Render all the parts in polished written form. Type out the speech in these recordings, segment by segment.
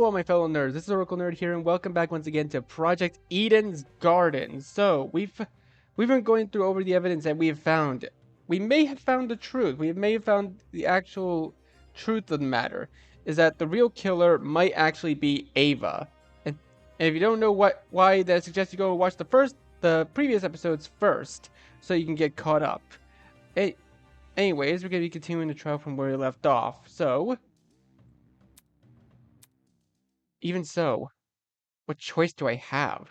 Hello, all my fellow nerds. This is Oracle Nerd here, and welcome back once again to Project Eden's Garden. So we've been going through over the evidence that we have found. We may have found the truth. We may have found the actual truth of the matter. Is that the real killer might actually be Ava. And if you don't know why, that suggests you go watch the previous episodes first, so you can get caught up. Anyways, we're gonna be continuing the trial from where we left off. So. Even so, what choice do I have?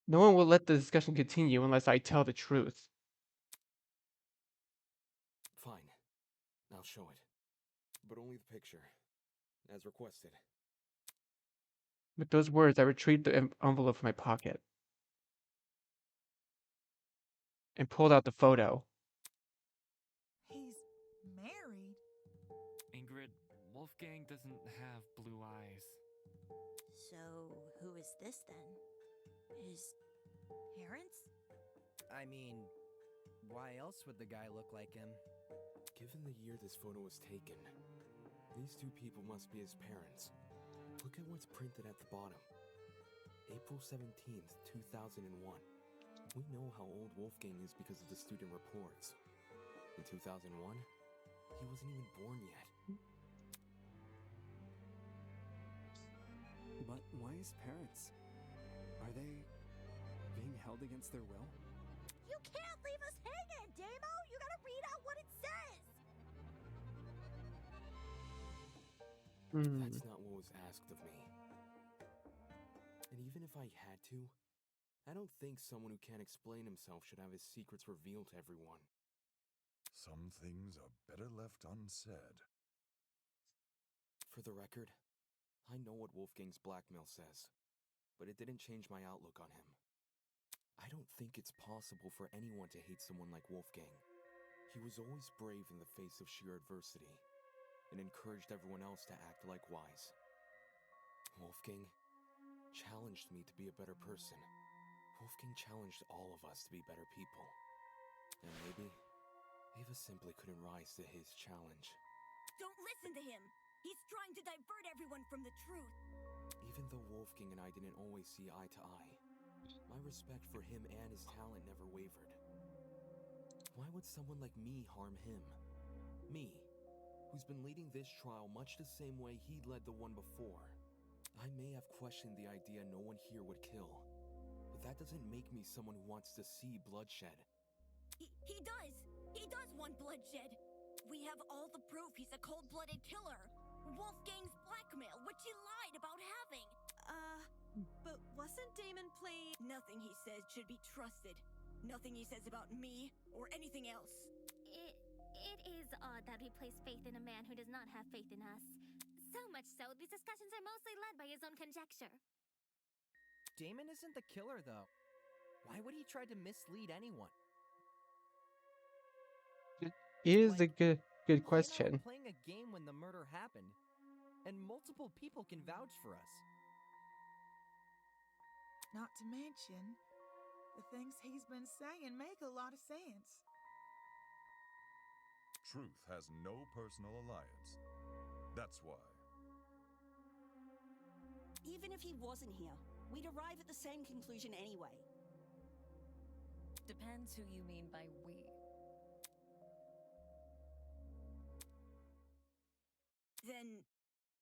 No one will let the discussion continue unless I tell the truth. Fine. I'll show it. But only the picture. As requested. With those words, I retrieved the envelope from my pocket and pulled out the photo. He's married? Ingrid, Wolfgang doesn't have blue eyes. So, who is this then? His parents? I mean, why else would the guy look like him? Given the year this photo was taken, these two people must be his parents. Look at what's printed at the bottom. April 17th, 2001. We know how old Wolfgang is because of the student reports. In 2001, he wasn't even born yet. But why his parents? Are they being held against their will? You can't leave us hanging, Damo! You gotta read out what it says! That's not what was asked of me. And even if I had to, I don't think someone who can't explain himself should have his secrets revealed to everyone. Some things are better left unsaid. For the record, I know what Wolfgang's blackmail says, but it didn't change my outlook on him. I don't think it's possible for anyone to hate someone like Wolfgang. He was always brave in the face of sheer adversity, and encouraged everyone else to act likewise. Wolfgang challenged me to be a better person. Wolfgang challenged all of us to be better people. And maybe Ava simply couldn't rise to his challenge. Don't listen to him! He's trying to divert everyone from the truth! Even though Wolfgang and I didn't always see eye to eye, my respect for him and his talent never wavered. Why would someone like me harm him? Me, who's been leading this trial much the same way he'd led the one before. I may have questioned the idea no one here would kill, but that doesn't make me someone who wants to see bloodshed. He does! He does want bloodshed! We have all the proof he's a cold-blooded killer! Wolfgang's blackmail, which he lied about having! But wasn't Damon playing? Nothing he says should be trusted. Nothing he says about me or anything else. It is odd that we place faith in a man who does not have faith in us. So much so, these discussions are mostly led by his own conjecture. Damon isn't the killer, though. Why would he try to mislead anyone? Is a good question. We were playing a game when the murder happened, and multiple people can vouch for us. Not to mention, the things he's been saying make a lot of sense. Truth has no personal alliance. That's why. Even if he wasn't here, we'd arrive at the same conclusion anyway. Depends who you mean by we. Then,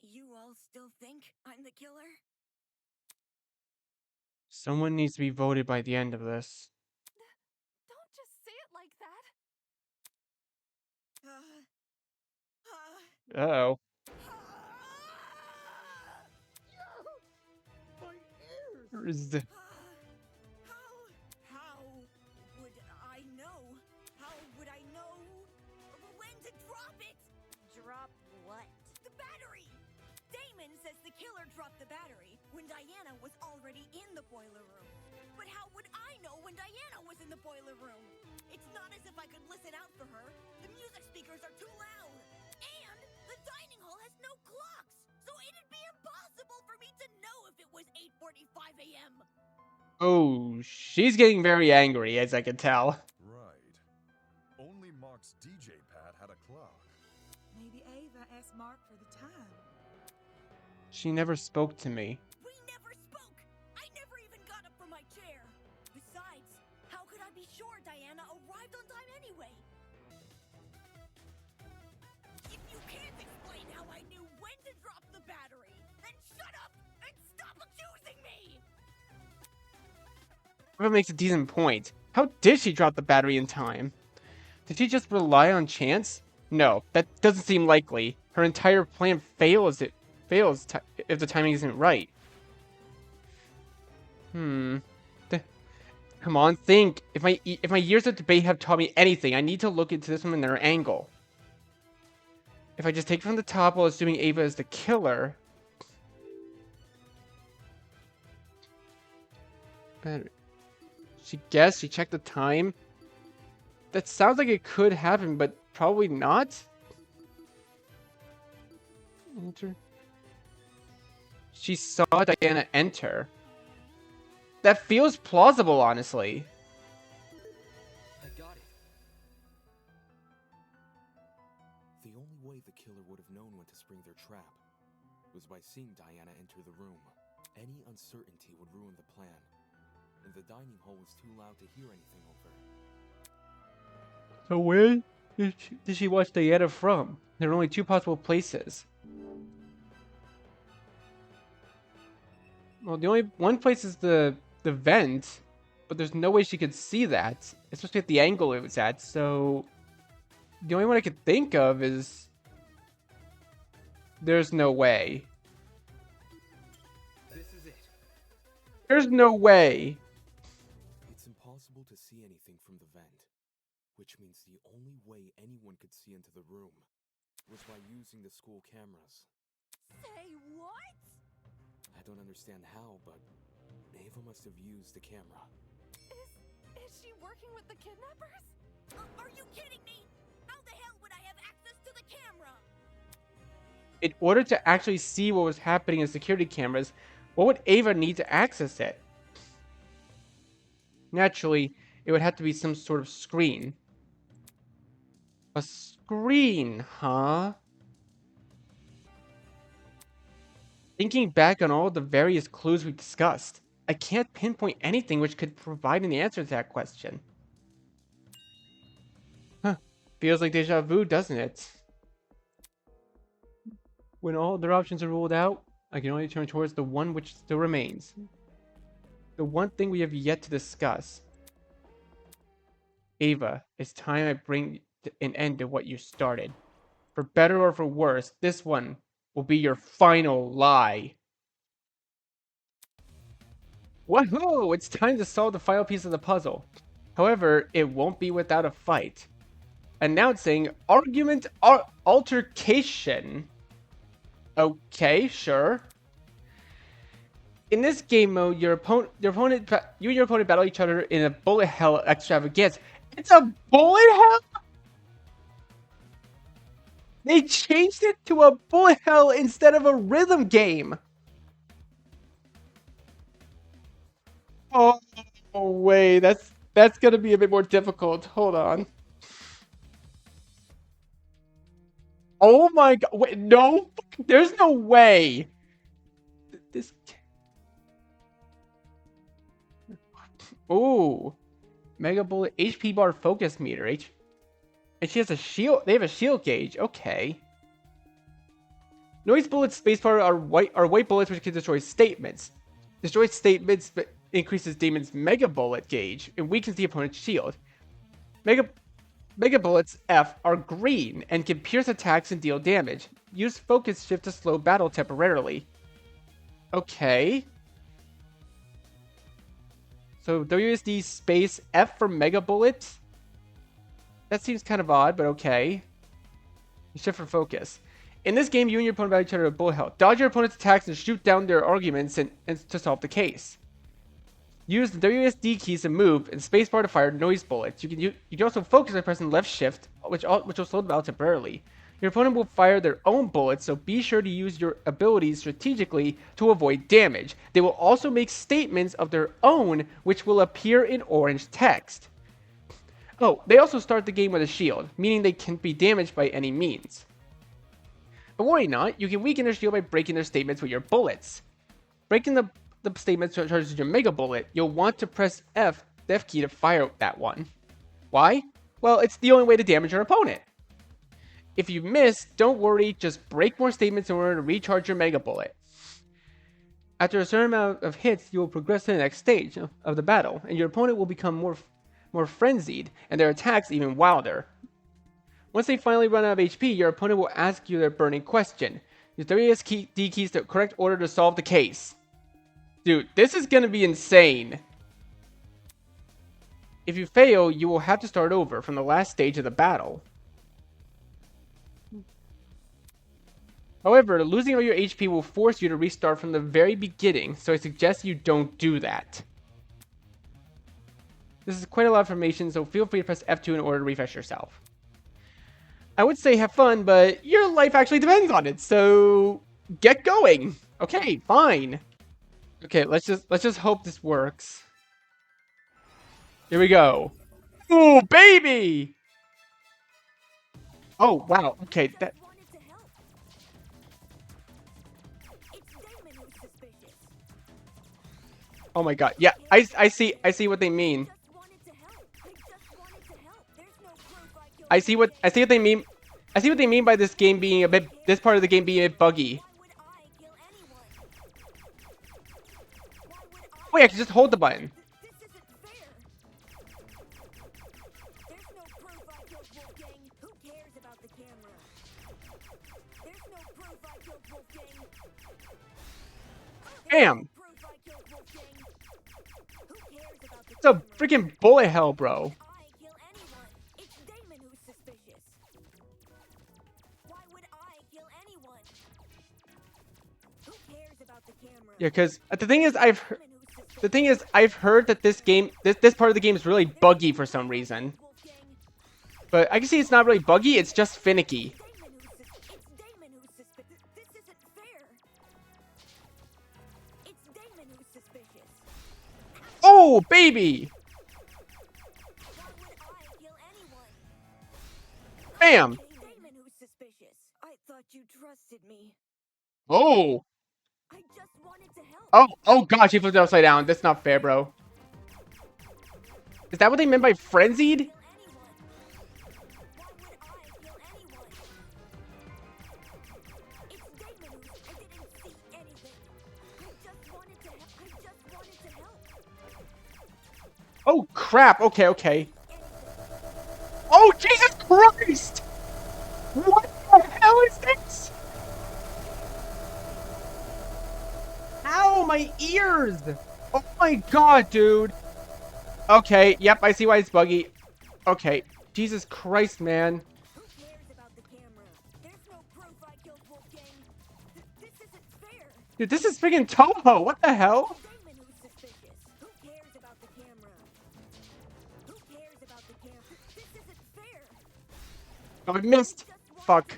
you all still think I'm the killer? Someone needs to be voted by the end of this. Don't just say it like that! Uh-oh. My ears! Where is the... How would I know? How would I know when to drop it? Drop what? The battery! Damon says the killer dropped the battery when Diana was already in the boiler room. But how would I know when Diana was in the boiler room? It's not as if I could listen out for her. The music speakers are too loud. And the dining hall has no clocks. So it'd be impossible for me to know if it was 8:45 a.m. Oh, she's getting very angry, as I can tell. Right. Only Mark's DJ pad had a clock. Maybe Ava asked Mark for the time. She never spoke to me. We never spoke! I never even got up from my chair! Besides, how could I be sure Diana arrived on time anyway? If you can't explain how I knew when to drop the battery, then shut up and stop accusing me! That makes a decent point. How did she drop the battery in time? Did she just rely on chance? No, that doesn't seem likely. Her entire plan fails if the timing isn't right. Come on, think. If my years of debate have taught me anything, I need to look into this from another angle. If I just take it from the top while assuming Ava is the killer... Battery. She guessed, she checked the time. That sounds like it could happen, but probably not. Enter. She saw Diana enter. That feels plausible, honestly. I got it. The only way the killer would have known when to spring their trap was by seeing Diana enter the room. Any uncertainty would ruin the plan, and the dining hall was too loud to hear anything over. So where did she watch Diana from? There are only two possible places. Well, the only one place is the vent, but there's no way she could see that, especially at the angle it was at. So the only one I could think of is there's no way. This is it. There's no way. It's impossible to see anything from the vent, which means the only way anyone could see into the room was by using the school cameras. Say what? I don't understand how, but Ava must have used the camera. Is she working with the kidnappers? Are you kidding me? How the hell would I have access to the camera? In order to actually see what was happening in security cameras, what would Ava need to access it? Naturally, it would have to be some sort of screen. A screen, huh? Thinking back on all the various clues we've discussed, I can't pinpoint anything which could provide an answer to that question. Huh. Feels like deja vu, doesn't it? When all other options are ruled out, I can only turn towards the one which still remains. The one thing we have yet to discuss. Ava, it's time I bring an end to what you started. For better or for worse, this one will be your final lie. Woohoo! It's time to solve the final piece of the puzzle. However, it won't be without a fight. Announcing argument altercation. Okay, sure. In this game mode, you and your opponent battle each other in a bullet hell extravaganza. It's a bullet hell? They changed it to a bullet hell instead of a rhythm game. Oh wait, that's gonna be a bit more difficult. Hold on. Oh my god! Wait, no, there's no way. This. Ooh, Mega Bullet HP bar focus meter. And she has a shield. They have a shield gauge. Okay. Noise bullets spacebar are white bullets which can destroy statements. Destroy statements but increases Damon's Mega Bullet gauge and weakens the opponent's shield. Mega Bullets F are green and can pierce attacks and deal damage. Use focus shift to slow battle temporarily. Okay. So WSD space F for Mega Bullet. That seems kind of odd, but okay. Shift for focus. In this game, you and your opponent battle each other with bullet hell. Dodge your opponent's attacks and shoot down their arguments and to solve the case. Use the WSD keys to move and spacebar to fire noise bullets. You can also focus by pressing left shift, which will slow the battle temporarily. Your opponent will fire their own bullets, so be sure to use your abilities strategically to avoid damage. They will also make statements of their own, which will appear in orange text. Oh, they also start the game with a shield, meaning they can be damaged by any means. But worry not, you can weaken their shield by breaking their statements with your bullets. Breaking the statements charges your Mega Bullet, you'll want to press F, the F key to fire that one. Why? Well, it's the only way to damage your opponent. If you miss, don't worry, just break more statements in order to recharge your Mega Bullet. After a certain amount of hits, you will progress to the next stage of the battle, and your opponent will become more frenzied, and their attacks even wilder. Once they finally run out of HP, your opponent will ask you their burning question. Use WSD keys to correct order to solve the case. Dude, this is gonna be insane. If you fail, you will have to start over from the last stage of the battle. However, losing all your HP will force you to restart from the very beginning, so I suggest you don't do that. This is quite a lot of information, so feel free to press F2 in order to refresh yourself. I would say have fun, but your life actually depends on it, so get going. Okay, fine. Okay, let's just hope this works. Here we go. Ooh, baby! Oh, wow. Okay, that... Oh my god. Yeah, I see what they mean. I see what they mean. I see what they mean by this game being a bit, this part of the game being a bit buggy. Wait, I can just hold the button. Damn. It's a freaking bullet hell, bro. Yeah, because the thing is, I've heard that this game, this part of the game is really buggy for some reason. But I can see it's not really buggy; it's just finicky. Oh, baby! Bam! Oh! Oh gosh, he flipped it upside down. That's not fair, bro. Is that what they meant by frenzied? Oh crap, okay. Oh, Jesus Christ! What the hell is this? Ow, my ears! Oh my god, dude. Okay, yep, I see why it's buggy. Okay, Jesus Christ, man. Dude, this is freaking Toho. What the hell? Oh, I missed. Fuck.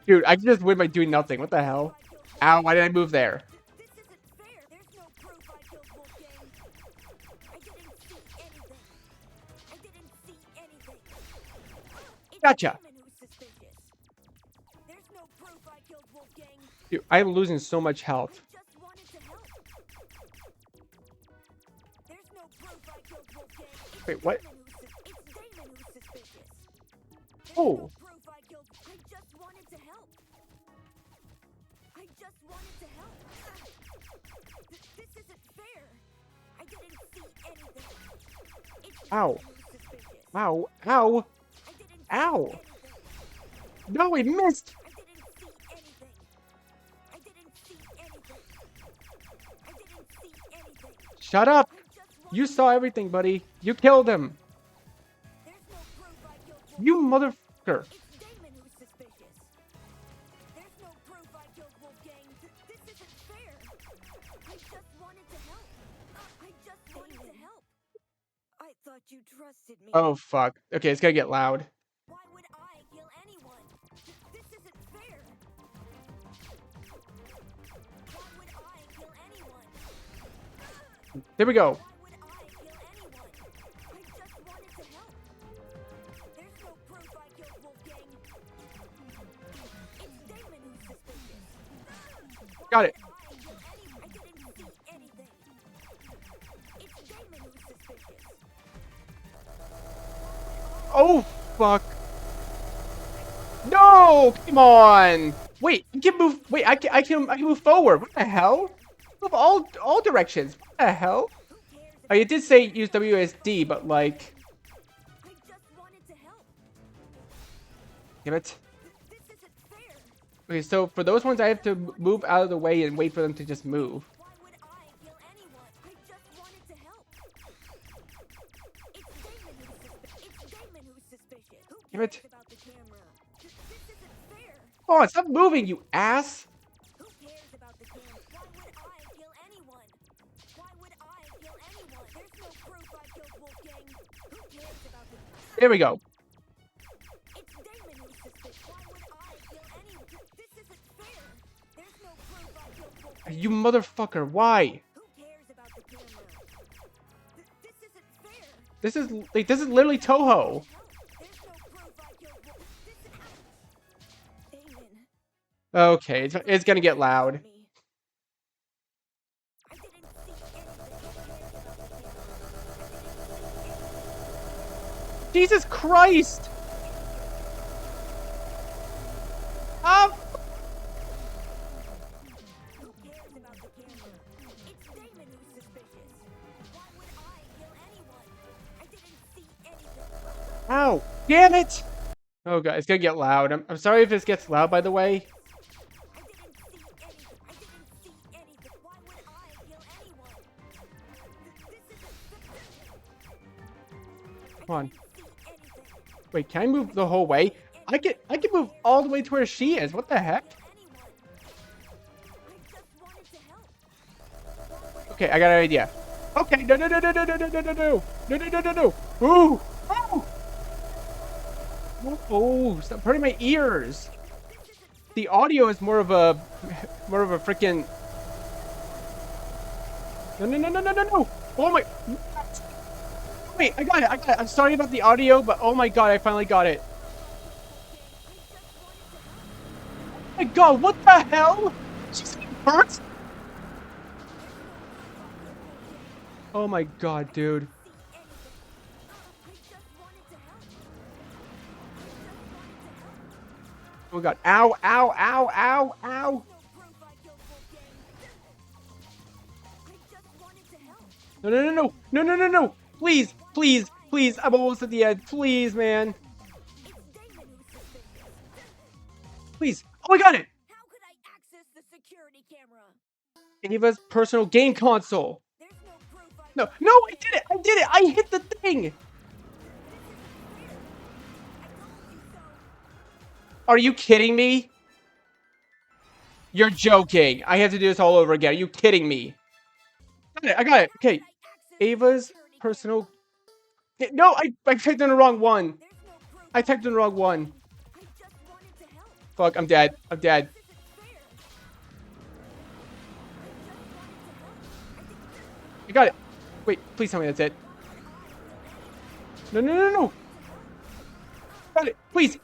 Dude, I can just win by doing nothing. What the hell? Ow, why did I move there? Gotcha. Dude, I'm losing so much health. Wait, what? Oh. Ow. Ow. Ow. Ow. No, he missed. Shut up. You saw everything, buddy. You killed him. You motherfucker. Oh, fuck. Okay, it's gonna get loud. There we go. Got it. Oh, fuck. No, come on. Wait, I can move. Wait, I can move forward. What the hell? Move all directions. What the hell? Oh, it did say use WSD, but like. Damn it. Okay, so for those ones, I have to move out of the way and wait for them to just move. Damn it. Oh, stop moving, you ass! There we go. You motherfucker, why? This is literally Toho. Okay, it's gonna get loud. Jesus Christ! Ow! Damn it! Oh god, it's gonna get loud. I'm sorry if this gets loud, by the way. Come on. Wait, can I move the whole way? I can move all the way to where she is. What the heck? Okay, I got an idea. Okay, no. Ooh! Oh! Oh, stop hurting my ears. The audio is more of a freaking. No. Oh my. Wait, I got it. I'm sorry about the audio, but oh my god, I finally got it. Oh my god, what the hell? She's getting hurt? Oh my god, dude. Oh my god. Ow. No. Please. I'm almost at the end. Please, man. Please. Oh, I got it. How could I access the security camera? Ava's personal game console. No, I did it. I hit the thing. Are you kidding me? You're joking. I have to do this all over again. Are you kidding me? I got it. Okay. Ava's personal... No, I typed in the wrong one. Fuck, I'm dead. I got it. Wait, please tell me that's it. No. Got it. Please.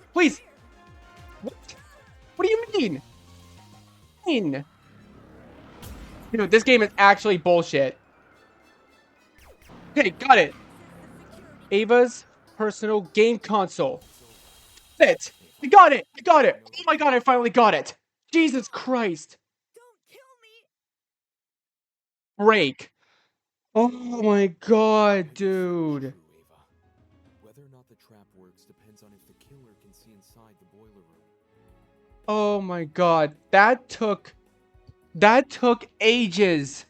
What do you mean? Dude, this game is actually bullshit. Okay, got it. Ava's personal game console. That's it. I got it. Oh my god, I finally got it. Jesus Christ. Break. Oh my god, dude. Whether or not the trap works depends on if the killer can see inside the boiler room. Oh my god, that took ages.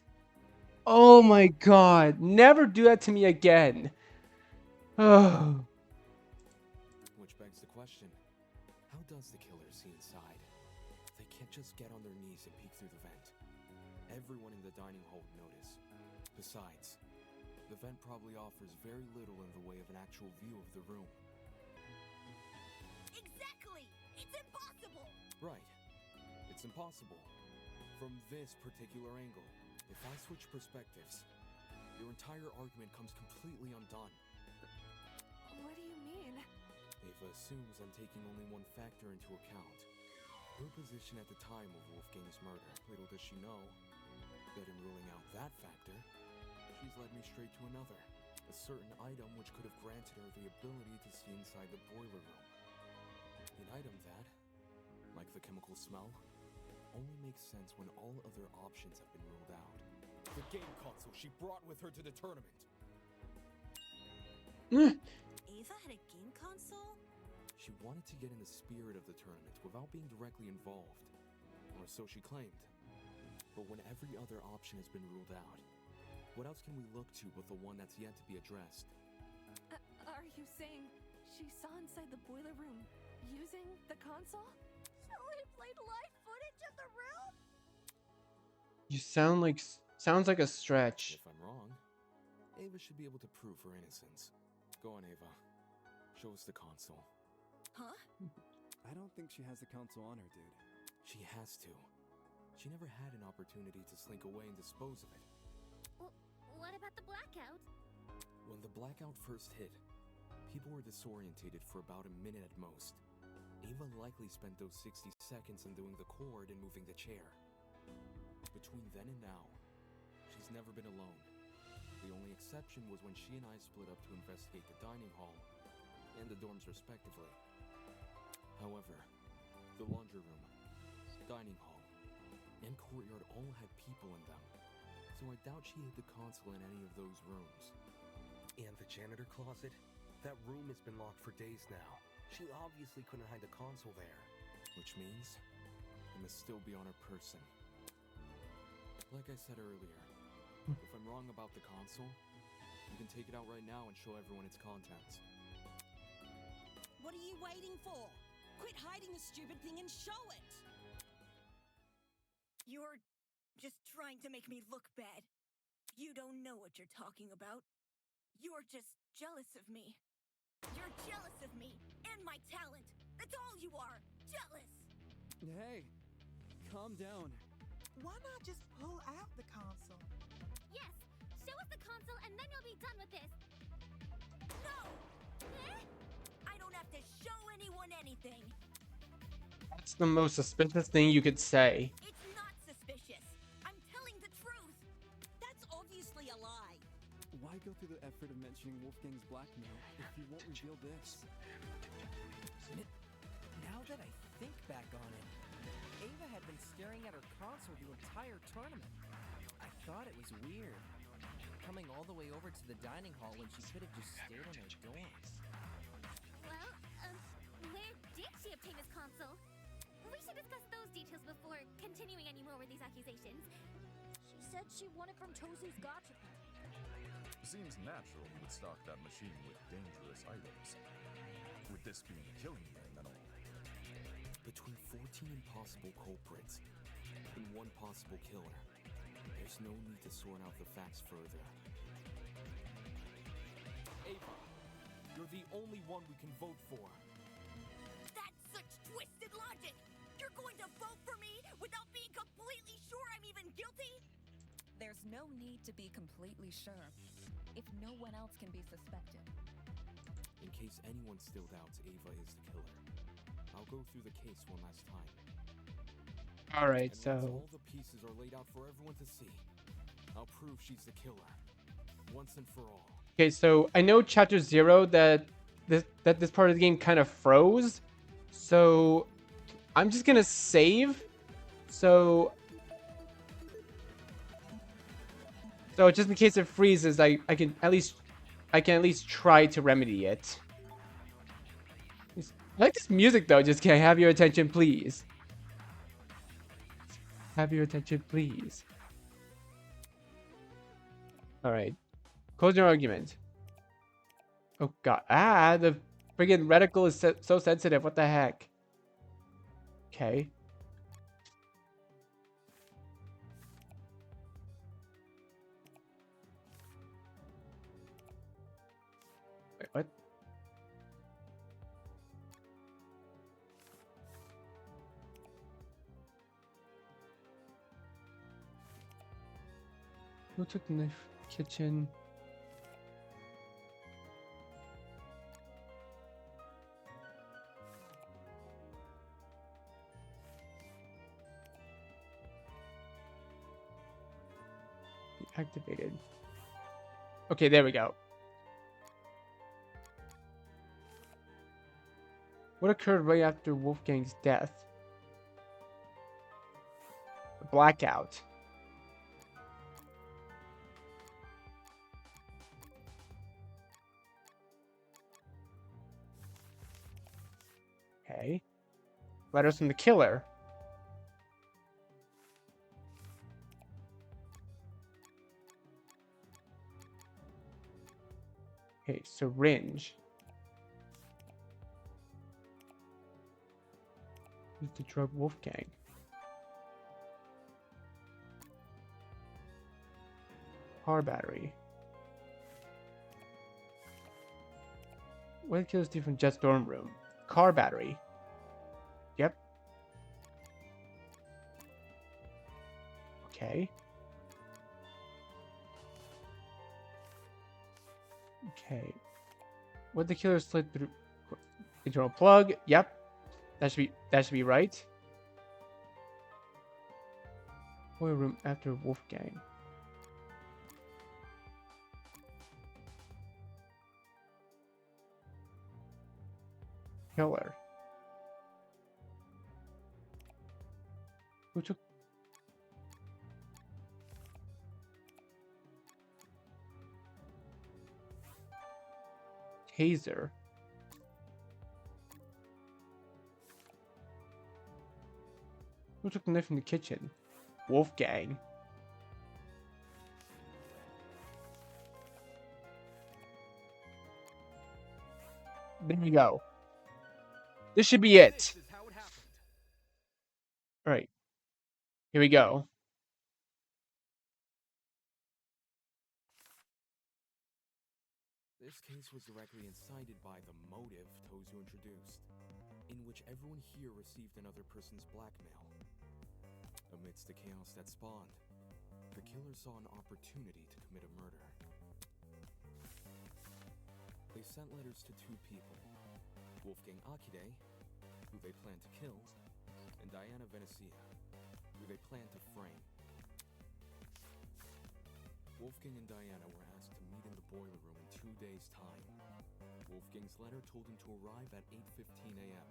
Oh my god, never do that to me again. Oh. Which begs the question, how does the killer see inside? They can't just get on their knees and peek through the vent. Everyone in the dining hall would notice. Besides, the vent probably offers very little in the way of an actual view of the room. Exactly! It's impossible! Right. It's impossible. From this particular angle, if I switch perspectives, your entire argument comes completely undone. What do you mean? Ava assumes I'm taking only one factor into account. her position at the time of Wolfgang's murder. Little does she know that in ruling out that factor, she's led me straight to another. A certain item which could have granted her the ability to see inside the boiler room. An item that, like the chemical smell, only makes sense when all other options have been ruled out. The game console she brought with her to the tournament. Ava had a game console? She wanted to get in the spirit of the tournament without being directly involved, or so she claimed. But when every other option has been ruled out, what else can we look to but the one that's yet to be addressed? Are you saying she saw inside the boiler room using the console? So he played live footage of the room? You sounds like a stretch. If I'm wrong, Ava should be able to prove her innocence. Go on, Ava. Show us the console. Huh? I don't think she has the console on her, dude. She has to. She never had an opportunity to slink away and dispose of it. What about the blackout? When the blackout first hit, people were disorientated for about a minute at most. Ava likely spent those 60 seconds undoing the cord and moving the chair. Between then and now, she's never been alone. The only exception was when she and I split up to investigate the dining hall and the dorms respectively. However, the laundry room, dining hall, and courtyard all had people in them, so I doubt she hid the console in any of those rooms. And the janitor closet? That room has been locked for days now. She obviously couldn't hide the console there, which means it must still be on her person. Like I said earlier, if I'm wrong about the console, you can take it out right now and show everyone its contents. What are you waiting for? Quit hiding the stupid thing and show it! You're just trying to make me look bad. You don't know what you're talking about. You're just jealous of me. You're jealous of me and my talent. That's all you are. Jealous. Hey, calm down. Why not just pull out the console? Yes, show us the console and then you'll be done with this. No! I don't have to show anyone anything. That's the most suspicious thing you could say. It's not suspicious. I'm telling the truth. That's obviously a lie. Why go through the effort of mentioning Wolfgang's blackmail if you won't reveal this? Now that I think back on it, Ava had been staring at her console the entire tournament. I thought it was weird, coming all the way over to the dining hall when she could have just stayed in her dorms. Well, where did she obtain this console? We should discuss those details before continuing any more with these accusations. She said she won it from Tozu's gotcha pack. Seems natural you would stock that machine with dangerous items. With this being a killing game and all. Between 14 impossible culprits and one possible killer, there's no need to sort out the facts further. Ava, you're the only one we can vote for. That's such twisted logic. You're going to vote for me without being completely sure I'm even guilty? There's no need to be completely sure if no one else can be suspected. In case anyone still doubts Ava is the killer, I'll go through the case one last time. Alright, And so once all the pieces are laid out for everyone to see, I'll prove she's the killer, once and for all. okay, so I know chapter 0 that this part of the game kind of froze. So I'm just gonna save. So just in case it freezes, I can at least try to remedy it. I like this music though. Just can I have your attention, please? Have your attention, please. All right, close your argument. Oh god, the friggin' reticle is so sensitive. What the heck? Okay. Wait, what? Who took the knife? Kitchen. Activated. Okay, there we go. What occurred right after Wolfgang's death? The blackout. Okay. Letters from the killer. Okay, syringe. Who's the drug Wolfgang? Car battery. What kills you from Jet's dorm room? Car battery. Yep. Okay. Okay. What the killer slid through? Internal plug. Yep. That should be right. Boiler room after Wolfgang. Killer. Who took? Taser. Who took the knife from the kitchen? Wolfgang. There you go. This should be it. Alright. Here we go. This case was directly incited by the motive Tozu introduced, in which everyone here received another person's blackmail. Amidst the chaos that spawned, the killer saw an opportunity to commit a murder. They sent letters to two people, Wolfgang Akide, who they planned to kill, and Diana Venezia, who they planned to frame. Wolfgang and Diana were asked to meet in the boiler room in 2 days' time. Wolfgang's letter told him to arrive at 8:15 a.m.,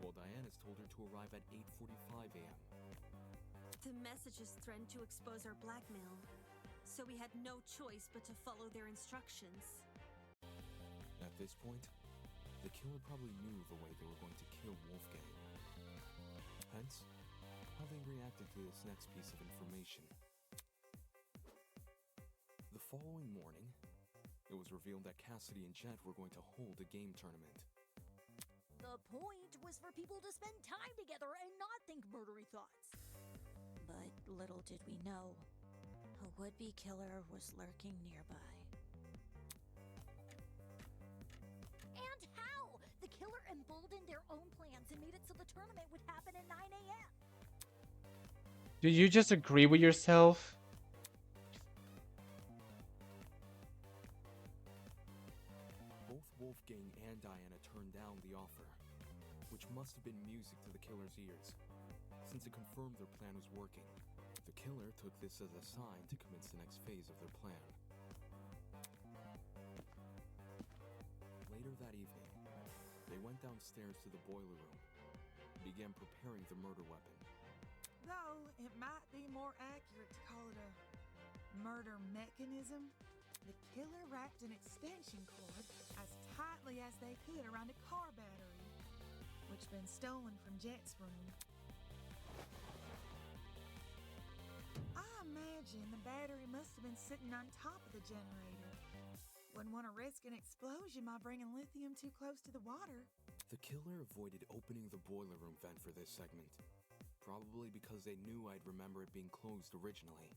while Diana's told her to arrive at 8:45 a.m. The messages threatened to expose our blackmail, so we had no choice but to follow their instructions. At this point, the killer probably knew the way they were going to kill Wolfgang. Hence, how they reacted to this next piece of information. The following morning, it was revealed that Cassidy and Jet were going to hold a game tournament. The point was for people to spend time together and not think murdery thoughts. But little did we know, a would-be killer was lurking nearby. And how? The killer emboldened their own plans and made it so the tournament would happen at 9 a.m. Did you just agree with yourself? Both Wolfgang and Diana turned down the offer, which must have been music to the killer's ears, since it confirmed their plan was working. The killer took this as a sign to commence the next phase of their plan. Later that evening, they went downstairs to the boiler room and began preparing the murder weapon. Though it might be more accurate to call it a murder mechanism, the killer wrapped an extension cord as tightly as they could around a car battery, which had been stolen from Jet's room. I imagine the battery must have been sitting on top of the generator. Wouldn't want to risk an explosion by bringing lithium too close to the water. The killer avoided opening the boiler room vent for this segment, probably because they knew I'd remember it being closed originally.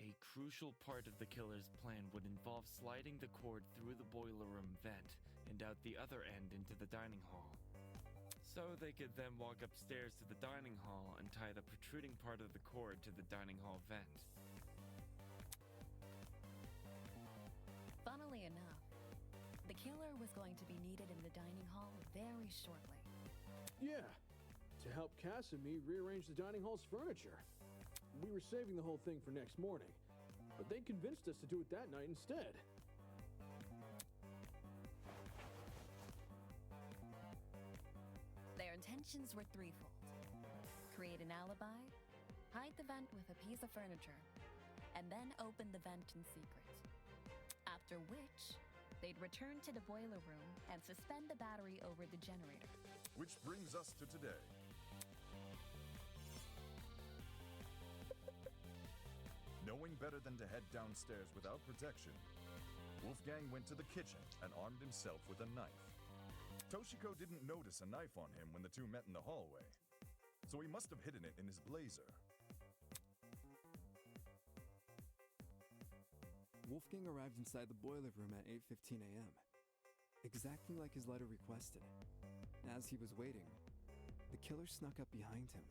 A crucial part of the killer's plan would involve sliding the cord through the boiler room vent and out the other end into the dining hall. So they could then walk upstairs to the dining hall and tie the protruding part of the cord to the dining hall vent. Funnily enough, the killer was going to be needed in the dining hall very shortly. Yeah, to help Cass and me rearrange the dining hall's furniture. We were saving the whole thing for next morning, but they convinced us to do it that night instead. Their intentions were threefold. Create an alibi, hide the vent with a piece of furniture, and then open the vent in secret. After which, they'd return to the boiler room and suspend the battery over the generator. Which brings us to today. Knowing better than to head downstairs without protection, Wolfgang went to the kitchen and armed himself with a knife. Toshiko didn't notice a knife on him when the two met in the hallway, so he must have hidden it in his blazer. Wolfgang arrived inside the boiler room at 8:15 a.m., exactly like his letter requested. As he was waiting, the killer snuck up behind him.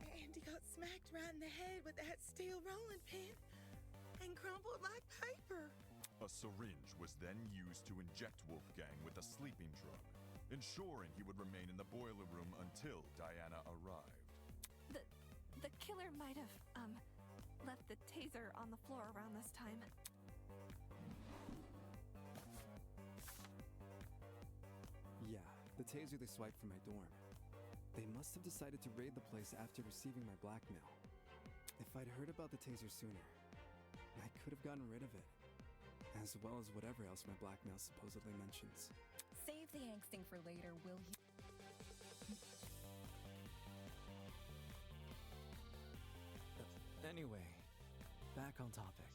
Andy got smacked right in the head with that steel rolling pin and crumpled like paper. A syringe was then used to inject Wolfgang with a sleeping drug, ensuring he would remain in the boiler room until Diana arrived. The killer might have, left the taser on the floor around this time. Yeah, the taser they swiped from my dorm. They must have decided to raid the place after receiving my blackmail. If I'd heard about the taser sooner, I could have gotten rid of it. As well as whatever else my blackmail supposedly mentions. Save the angsting for later, will you? Anyway, back on topic.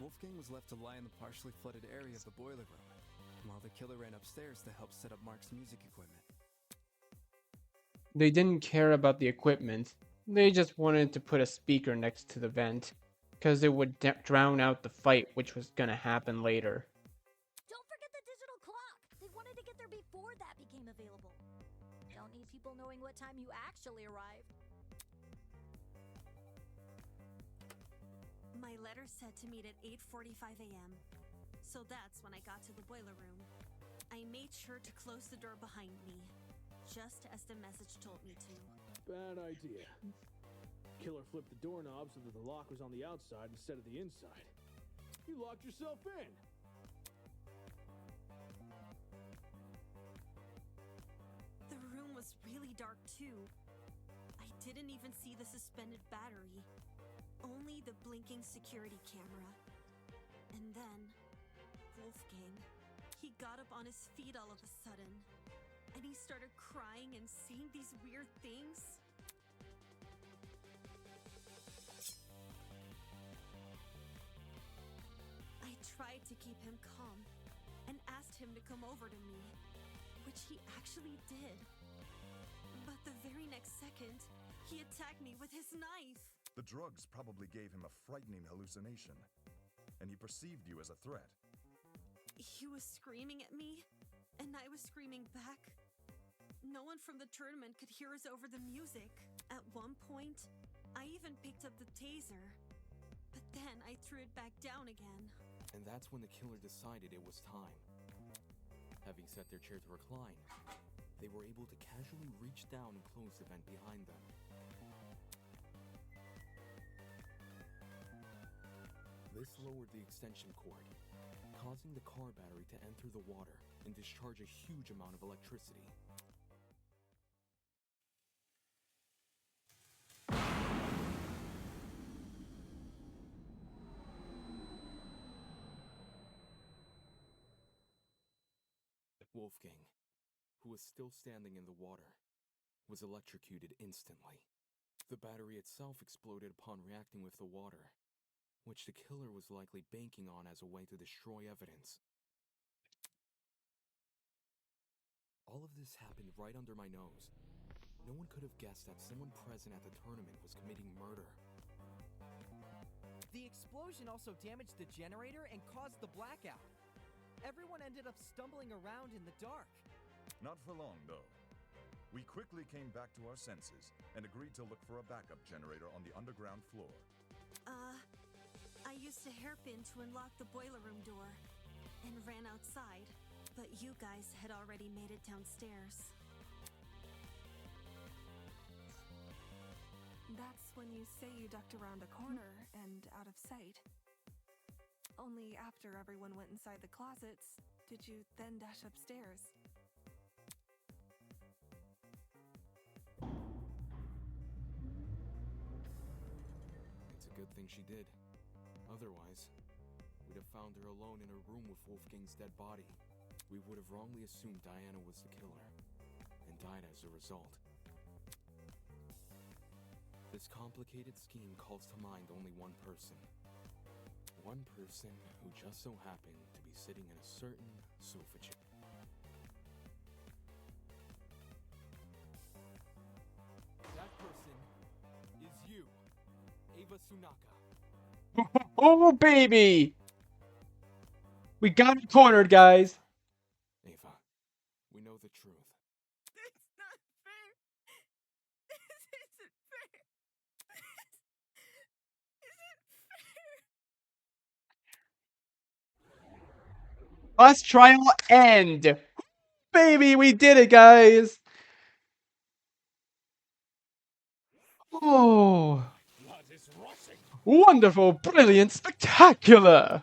Wolfgang was left to lie in the partially flooded area of the boiler room, while the killer ran upstairs to help set up Mark's music equipment. They didn't care about the equipment. They just wanted to put a speaker next to the vent, because it would drown out the fight, which was gonna happen later. Don't forget the digital clock! They wanted to get there before that became available. Don't need people knowing what time you actually arrived. My letter said to meet at 8:45 a.m. So that's when I got to the boiler room. I made sure to close the door behind me, just as the message told me to. Bad idea. Killer flipped the doorknob so that the lock was on the outside instead of the inside. You locked yourself in! The room was really dark too. I didn't even see the suspended battery, only the blinking security camera. And then, Wolfgang, he got up on his feet all of a sudden, and he started crying and saying these weird things. I tried to keep him calm and asked him to come over to me, which he actually did. But the very next second, he attacked me with his knife. The drugs probably gave him a frightening hallucination, and he perceived you as a threat. He was screaming at me, and I was screaming back. No one from the tournament could hear us over the music. At one point, I even picked up the taser, but then I threw it back down again. And that's when the killer decided it was time. Having set their chair to recline, they were able to casually reach down and close the vent behind them. This lowered the extension cord, causing the car battery to enter the water and discharge a huge amount of electricity. Wolfgang, who was still standing in the water, was electrocuted instantly. The battery itself exploded upon reacting with the water, which the killer was likely banking on as a way to destroy evidence. All of this happened right under my nose. No one could have guessed that someone present at the tournament was committing murder. The explosion also damaged the generator and caused the blackout. Everyone ended up stumbling around in the dark. Not for long, though. We quickly came back to our senses and agreed to look for a backup generator on the underground floor. I used a hairpin to unlock the boiler room door and ran outside, but you guys had already made it downstairs. That's when you say you ducked around a corner and out of sight. Only after everyone went inside the closets, did you then dash upstairs? It's a good thing she did. Otherwise, we'd have found her alone in her room with Wolfgang's dead body. We would have wrongly assumed Diana was the killer, and died as a result. This complicated scheme calls to mind only one person. One person who just so happened to be sitting in a certain sofa chair. That person is you, Ava Sunaka. Oh, baby! We got it cornered, guys. Ava, we know the truth. It's not fair. This isn't fair. This isn't fair. Bus trial end. Baby, we did it, guys. Oh. Wonderful, brilliant, spectacular.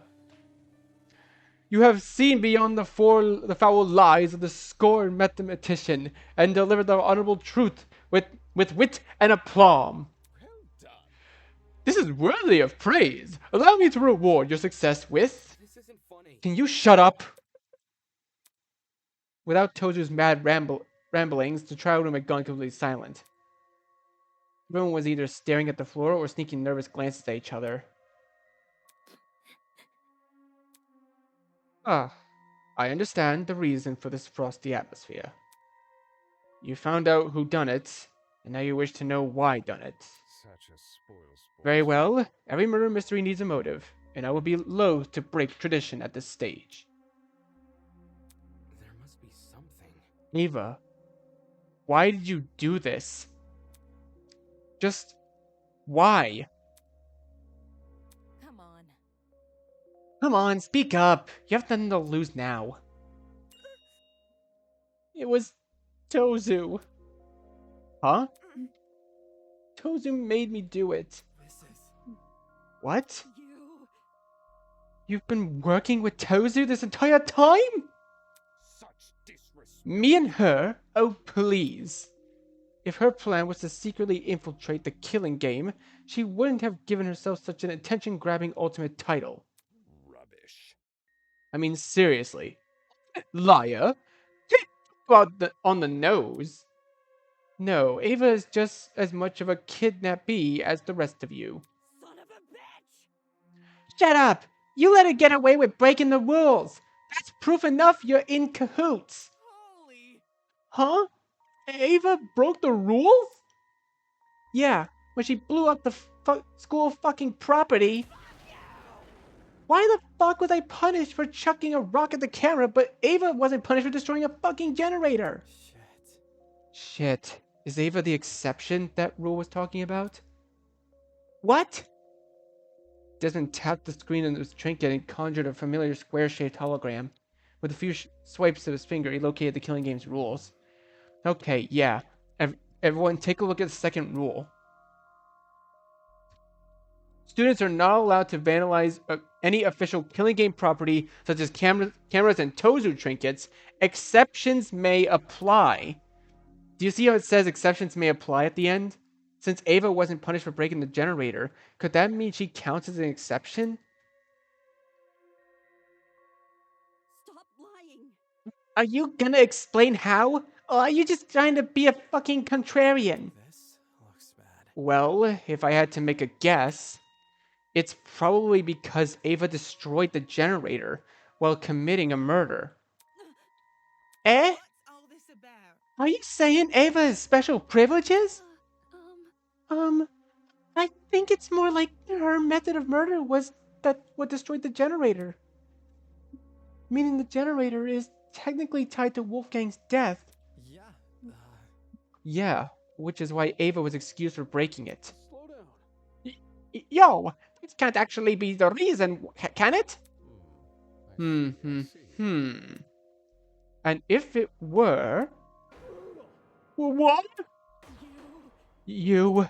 You have seen beyond the foul lies of the scorned mathematician and delivered the honorable truth with wit and aplomb. This is worthy of praise. Allow me to reward your success with... This isn't funny. Can you shut up? Without Tozu's mad ramblings, the trial room had gone completely silent. Everyone was either staring at the floor or sneaking nervous glances at each other. Ah, I understand the reason for this frosty atmosphere. You found out who done it, and now you wish to know why done it. Such a spoil. Very well, every murder mystery needs a motive, and I will be loath to break tradition at this stage. There must be something. Ava, why did you do this? Just why? Come on. Come on, speak up. You have nothing to lose now. It was Tozu. Huh? Tozu made me do it. What? You've been working with Tozu this entire time? Me and her? Oh, please. If her plan was to secretly infiltrate the killing game, she wouldn't have given herself such an attention-grabbing ultimate title. Rubbish. I mean, seriously. Liar. About on the nose. No, Ava is just as much of a kidnappee as the rest of you. Son of a bitch! Shut up! You let her get away with breaking the rules! That's proof enough you're in cahoots! Holy! Huh? Ava broke the rules? Yeah, when she blew up the school fucking property. Why the fuck was I punished for chucking a rock at the camera, but Ava wasn't punished for destroying a fucking generator? Shit. Is Ava the exception that rule was talking about? What? Desmond tapped the screen on his trinket and conjured a familiar square-shaped hologram. With a few swipes of his finger, he located the killing game's rules. Okay, yeah. Everyone take a look at the second rule. Students are not allowed to vandalize any official killing game property, such as cameras and Tozu trinkets. Exceptions may apply. Do you see how it says exceptions may apply at the end? Since Ava wasn't punished for breaking the generator, could that mean she counts as an exception? Stop lying. Are you gonna explain how? Or are you just trying to be a fucking contrarian? This looks bad. Well, if I had to make a guess, it's probably because Ava destroyed the generator while committing a murder. Eh? What's all this about? Are you saying Ava has special privileges? I think it's more like her method of murder was that what destroyed the generator. Meaning the generator is technically tied to Wolfgang's death. Yeah. Yeah, which is why Ava was excused for breaking it. Slow down. Yo, this can't actually be the reason, can it? And if it were... What? You...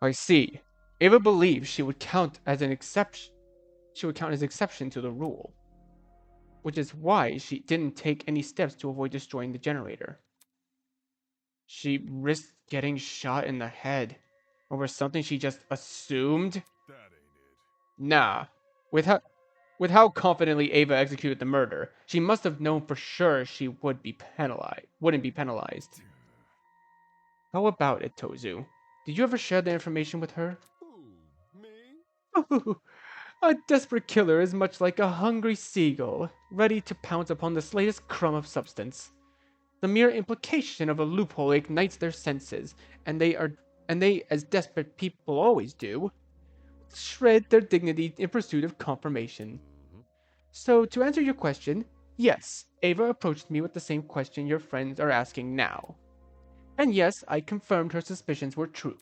I see. Ava believes she would count as an exception. She would count as exception to the rule, which is why she didn't take any steps to avoid destroying the generator. She risked getting shot in the head over something she just assumed. That ain't it. Nah, with how confidently Ava executed the murder, she must have known for sure she wouldn't be penalized. How about it, Tozu? Did you ever share the information with her? Who? Me? A desperate killer is much like a hungry seagull, ready to pounce upon the slightest crumb of substance. The mere implication of a loophole ignites their senses, and they, as desperate people always do, shred their dignity in pursuit of confirmation. So, to answer your question, yes, Ava approached me with the same question your friends are asking now. And yes, I confirmed her suspicions were true.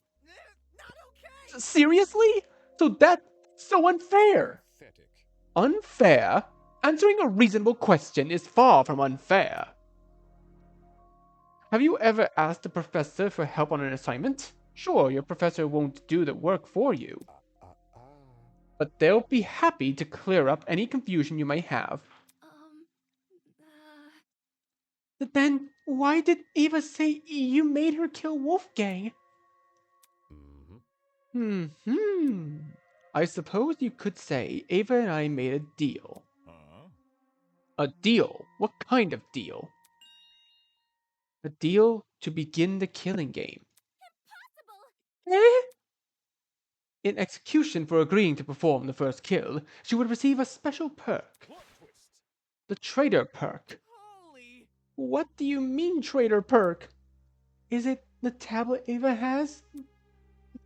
Seriously? That's so unfair! Pathetic. Unfair? Answering a reasonable question is far from unfair. Have you ever asked the professor for help on an assignment? Sure, your professor won't do the work for you, but they'll be happy to clear up any confusion you might have. But then, why did Ava say you made her kill Wolfgang? I suppose you could say Ava and I made a deal. Huh? A deal? What kind of deal? A deal to begin the killing game. In execution for agreeing to perform the first kill, she would receive a special perk. Plot twist. The traitor perk. What do you mean, traitor perk? Is it the tablet Ava has?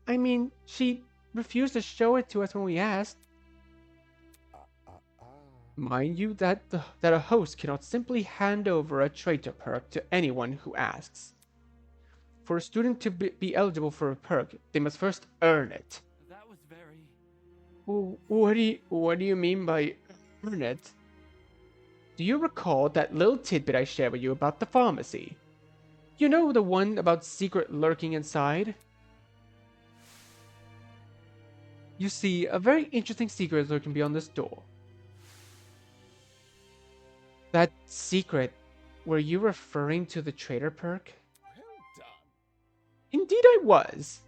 I mean, she refused to show it to us when we asked. Mind you that a host cannot simply hand over a traitor perk to anyone who asks. For a student to be eligible for a perk, they must first earn it. That was very... What do you mean by earn it? Do you recall that little tidbit I shared with you about the pharmacy? You know, the one about secret lurking inside? You see, a very interesting secret is lurking beyond this door. That secret, were you referring to the traitor perk? Well done. Indeed I was.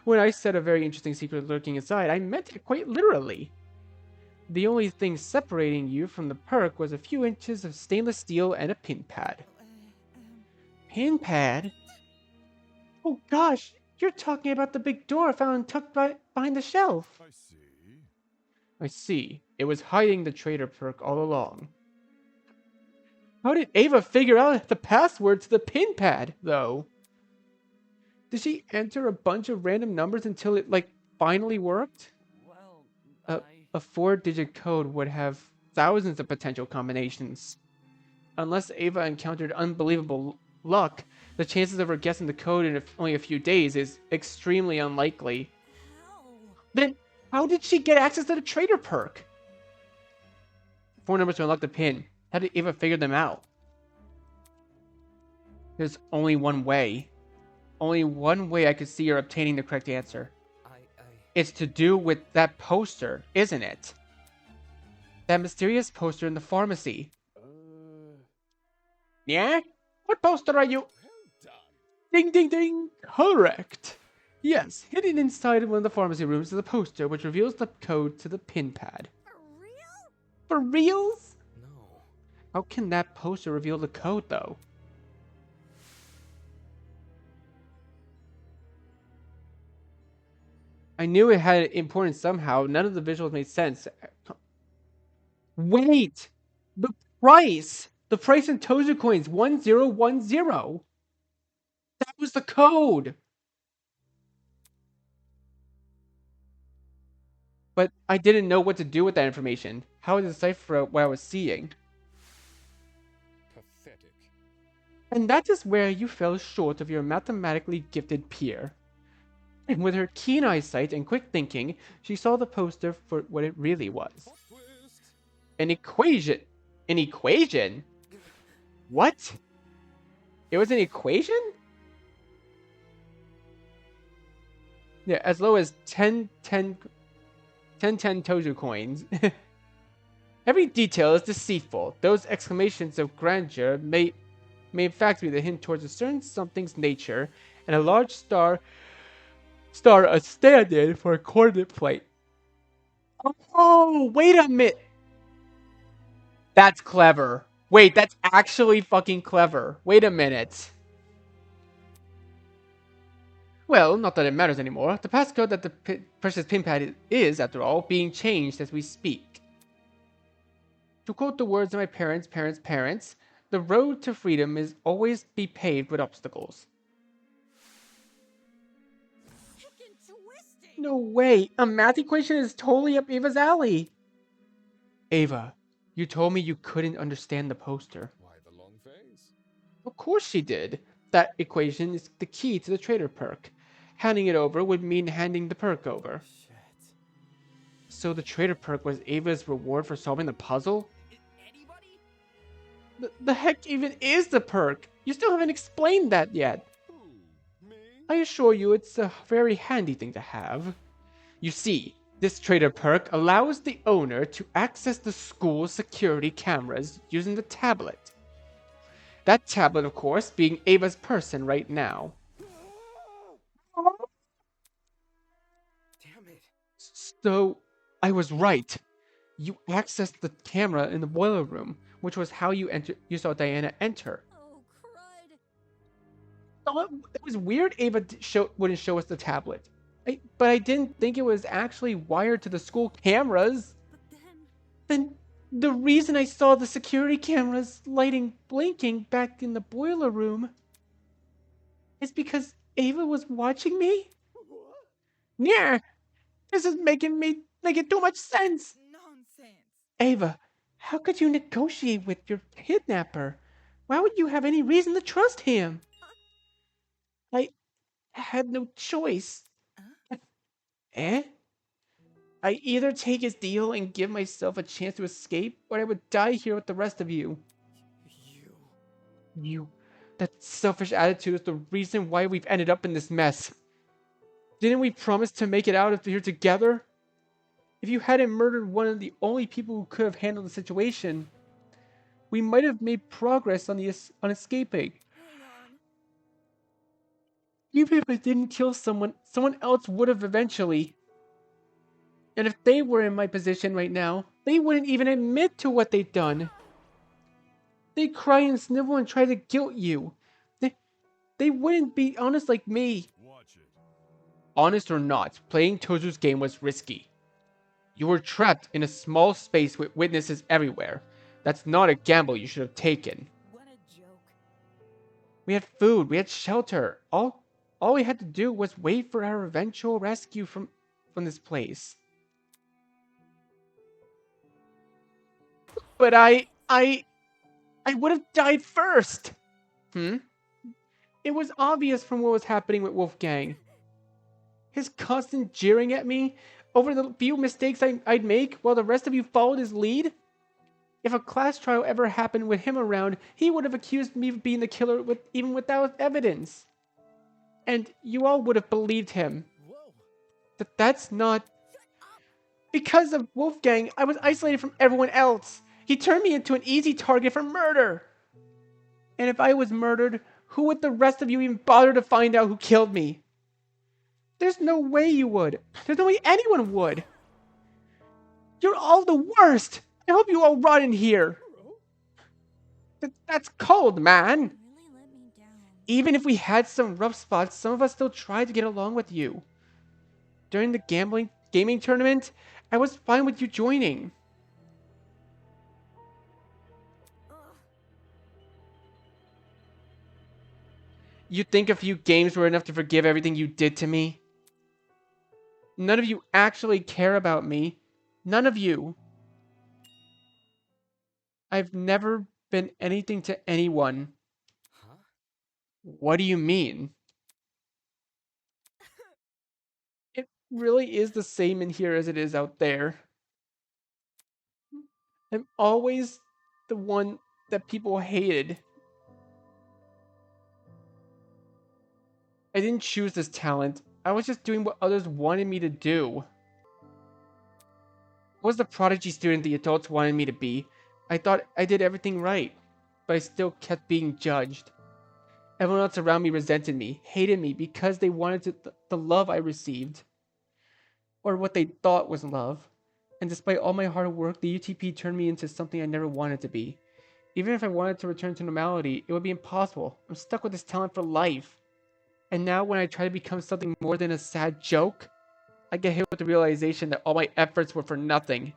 When I said a very interesting secret lurking inside, I meant it quite literally. The only thing separating you from the perk was a few inches of stainless steel and a pin pad. Pin pad? Oh gosh, you're talking about the big door found tucked behind the shelf. I see. I see. It was hiding the traitor perk all along. How did Ava figure out the password to the pin pad, though? Did she enter a bunch of random numbers until it, finally worked? Well, A 4-digit code would have thousands of potential combinations. Unless Ava encountered unbelievable luck, the chances of her guessing the code in only a few days is extremely unlikely. Then, how did she get access to the traitor perk? 4 numbers to unlock the pin. How did Ava figure them out? There's only one way. Only one way I could see her obtaining the correct answer. It's to do with that poster, isn't it? That mysterious poster in the pharmacy. Yeah? What poster are you? Well done. Ding ding ding! Correct! Yes, hidden inside one of the pharmacy rooms is a poster which reveals the code to the pin pad. For reals? No. How can that poster reveal the code, though? I knew it had importance somehow. None of the visuals made sense. Wait! The price! The price in Tozu coins, 1010! That was the code! But I didn't know what to do with that information. How to decipher what I was seeing. Pathetic. And that is where you fell short of your mathematically gifted peer. And with her keen eyesight and quick thinking, she saw the poster for what it really was. Plot twist. An equation. An equation? What? It was an equation? Yeah, as low as 10 Toju coins. Every detail is deceitful. Those exclamations of grandeur may in fact be the hint towards a certain something's nature, and a large star a stand-in for a coordinate plate. Oh, wait a minute. That's clever. Wait, that's actually fucking clever. Wait a minute. Well, not that it matters anymore. The passcode that the precious pinpad is, after all, being changed as we speak. To quote the words of my parents, the road to freedom is always be paved with obstacles. No way! A math equation is totally up Ava's alley! Ava, you told me you couldn't understand the poster. Why the long face? Of course she did. That equation is the key to the trader perk. Handing it over would mean handing the perk over. Shit. So the trader perk was Ava's reward for solving the puzzle? The heck even is the perk? You still haven't explained that yet. Who? Me? I assure you it's a very handy thing to have. You see, this trader perk allows the owner to access the school's security cameras using the tablet. That tablet, of course, being Ava's person right now. Damn it. So, I was right. You accessed the camera in the boiler room, which was how you saw Diana enter. Oh, crud. Oh, it was weird Ava wouldn't show us the tablet. But I didn't think it was actually wired to the school cameras. But Then the reason I saw the security cameras lighting blinking back in the boiler room is because Ava was watching me? Yeah, this is making too much sense. Nonsense. Ava, how could you negotiate with your kidnapper? Why would you have any reason to trust him? I had no choice. Eh? I either take his deal and give myself a chance to escape, or I would die here with the rest of you. You. That selfish attitude is the reason why we've ended up in this mess. Didn't we promise to make it out of here together? If you hadn't murdered one of the only people who could have handled the situation, we might have made progress on escaping. Hang on. Even if I didn't kill someone else would have eventually. And if they were in my position right now, they wouldn't even admit to what they'd done. They'd cry and snivel and try to guilt you. They wouldn't be honest like me. Watch it. Honest or not, playing Tozu's game was risky. You were trapped in a small space with witnesses everywhere. That's not a gamble you should have taken. What a joke. We had food, we had shelter. All we had to do was wait for our eventual rescue from this place. But I would have died first. It was obvious from what was happening with Wolfgang. His constant jeering at me over the few mistakes I'd make while the rest of you followed his lead. If a class trial ever happened with him around, he would have accused me of being the killer even without evidence. And you all would have believed him. That's not... Because of Wolfgang, I was isolated from everyone else. He turned me into an easy target for murder. And if I was murdered, who would the rest of you even bother to find out who killed me? There's no way you would. There's no way anyone would. You're all the worst. I hope you all rot in here. That's cold, man. Really let me down. Even if we had some rough spots, some of us still tried to get along with you. During the gaming tournament, I was fine with you joining. You think a few games were enough to forgive everything you did to me? None of you actually care about me. None of you. I've never been anything to anyone. Huh? What do you mean? It really is the same in here as it is out there. I'm always the one that people hated. I didn't choose this talent. I was just doing what others wanted me to do. I was the prodigy student the adults wanted me to be. I thought I did everything right, but I still kept being judged. Everyone else around me resented me, hated me because they wanted the love I received. Or what they thought was love. And despite all my hard work, the UTP turned me into something I never wanted to be. Even if I wanted to return to normality, it would be impossible. I'm stuck with this talent for life. And now when I try to become something more than a sad joke, I get hit with the realization that all my efforts were for nothing.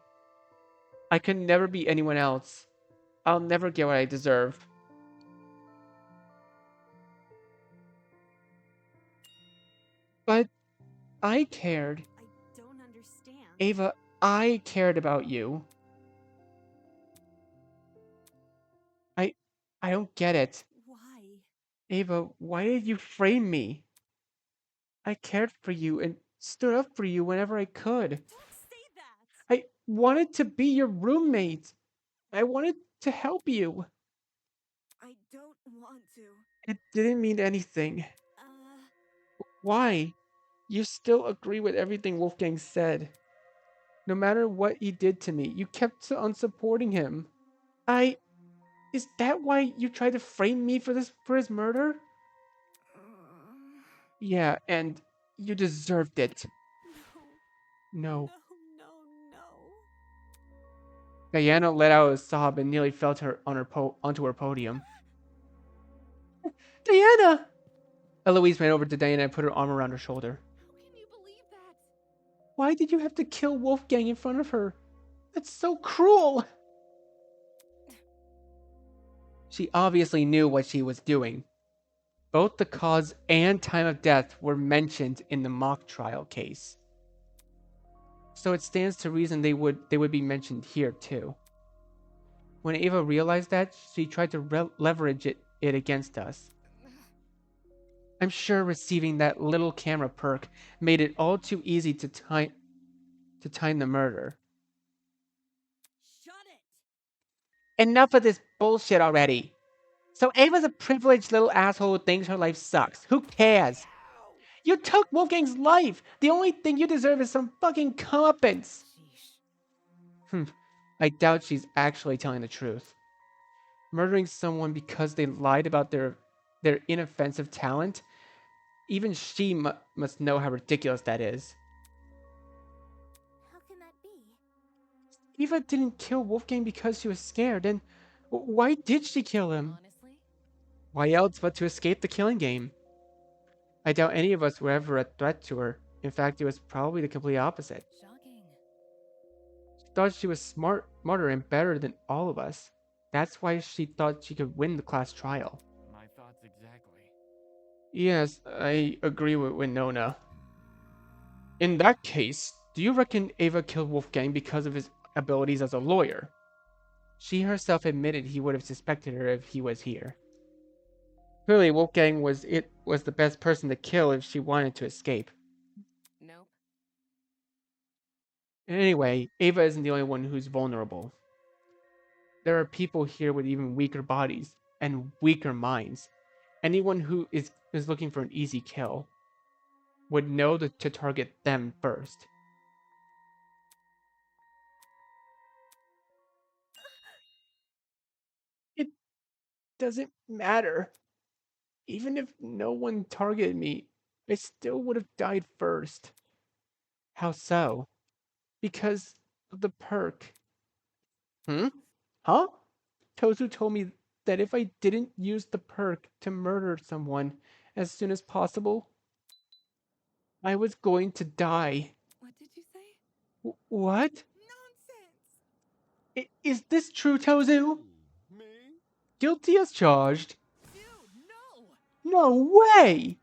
I could never be anyone else. I'll never get what I deserve. But I cared. I don't understand. Ava, I cared about you. I don't get it. Why? Ava, why did you frame me? I cared for you and stood up for you whenever I could. Don't say that! I wanted to be your roommate. I wanted to help you. I don't want to. It didn't mean anything. Why? You still agree with everything Wolfgang said. No matter what he did to me, you kept on supporting him. Is that why you tried to frame me for his murder? Yeah, and you deserved it. No. Diana let out a sob and nearly fell to onto her podium. Diana! Eloise ran over to Diana and put her arm around her shoulder. How can you believe that? Why did you have to kill Wolfgang in front of her? That's so cruel! She obviously knew what she was doing. Both the cause and time of death were mentioned in the mock trial case. So it stands to reason they would be mentioned here too. When Ava realized that, she tried to leverage it against us. I'm sure receiving that little camera perk made it all too easy to time the murder. Shut it! Enough of this bullshit already. So Ava's a privileged little asshole who thinks her life sucks. Who cares? You took Wolfgang's life. The only thing you deserve is some fucking comeuppance. I doubt she's actually telling the truth. Murdering someone because they lied about their inoffensive talent, even she must know how ridiculous that is. How can that be? Eva didn't kill Wolfgang because she was scared, then why did she kill him? Honestly? Why else but to escape the killing game? I doubt any of us were ever a threat to her. In fact, it was probably the complete opposite. Shocking. She thought she was smarter and better than all of us. That's why she thought she could win the class trial. My thoughts exactly. Yes, I agree with Winona. In that case, do you reckon Ava killed Wolfgang because of his abilities as a lawyer? She herself admitted he would have suspected her if he was here. Clearly, Wolfgang was the best person to kill if she wanted to escape. Nope. Anyway, Ava isn't the only one who's vulnerable. There are people here with even weaker bodies and weaker minds. Anyone who is looking for an easy kill would know to target them first. It doesn't matter. Even if no one targeted me, I still would have died first. How so? Because of the perk. Huh? Tozu told me that if I didn't use the perk to murder someone as soon as possible, I was going to die. What did you say? What? Nonsense! Is this true, Tozu? Me? Guilty as charged. Dude, no! No way!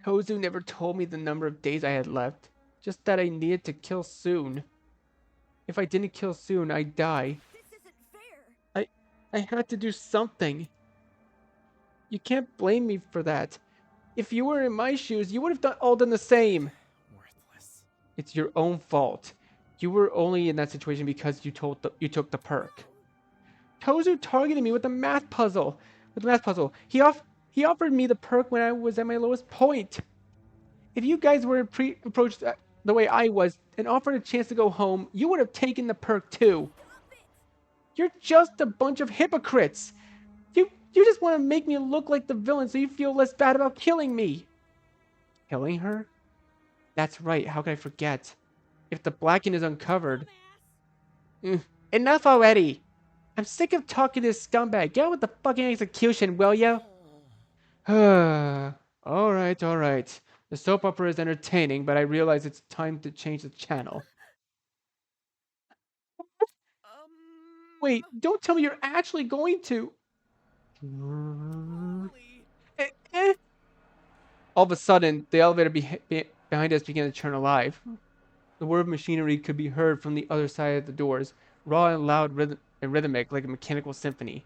Tozu never told me the number of days I had left, just that I needed to kill soon. If I didn't kill soon, I'd die. This isn't fair! I had to do something. You can't blame me for that. If you were in my shoes, you would have done the same. Worthless. It's your own fault. You were only in that situation because you took the perk. Tozu targeted me with the math puzzle. He He offered me the perk when I was at my lowest point. If you guys were approached the way I was and offered a chance to go home, you would have taken the perk too. You're just a bunch of hypocrites. You just want to make me look like the villain so you feel less bad about killing me. Killing her? That's right, how could I forget? If the Blacken is uncovered... Enough already! I'm sick of talking to this scumbag. Get on with the fucking execution, will ya? Alright. The soap opera is entertaining, but I realize it's time to change the channel. Wait, don't tell me you're actually going to... All of a sudden, the elevator behind us began to turn alive. The whir of machinery could be heard from the other side of the doors, raw and loud and rhythmic like a mechanical symphony.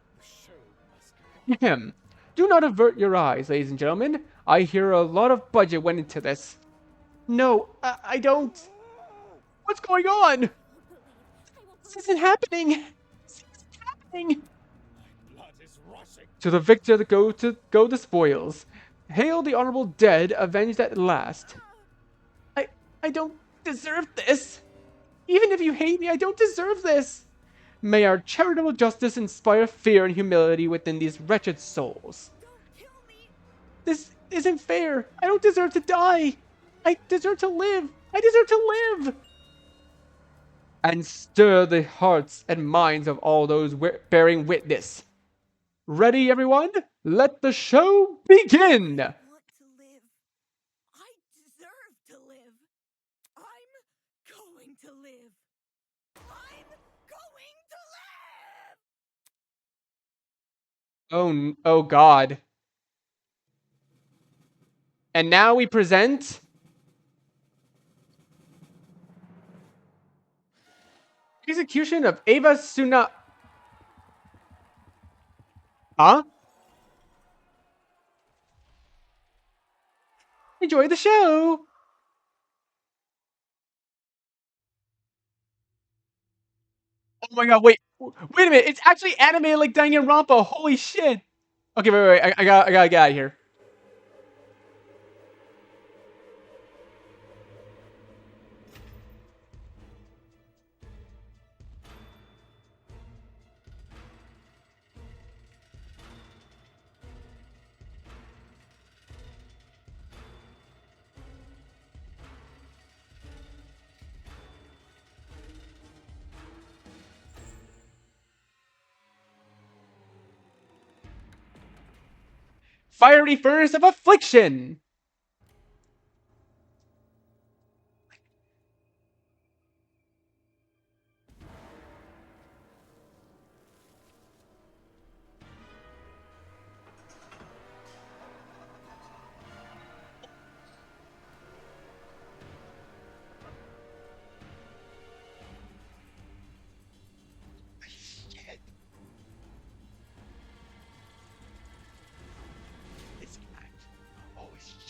Ahem. Do not avert your eyes, ladies and gentlemen. I hear a lot of budget went into this. No, I don't. What's going on? This isn't happening. This isn't happening. To the victor go the spoils. Hail the honorable dead, avenged at last. I don't deserve this. Even if you hate me, I don't deserve this. May our charitable justice inspire fear and humility within these wretched souls. This isn't fair. I don't deserve to die. I deserve to live. I deserve to live. And stir the hearts and minds of all those bearing witness. Ready, everyone? Let the show begin! I want to live. I deserve to live. I'm going to live. I'm going to live! Oh God. And now we present... Execution of Eva Suna... Huh? Enjoy the show! Oh my god, wait a minute, it's actually animated like Danganronpa, holy shit! Okay, wait, I gotta get out of here. Fiery Furnace of Affliction! Shit. This act. Holy shit.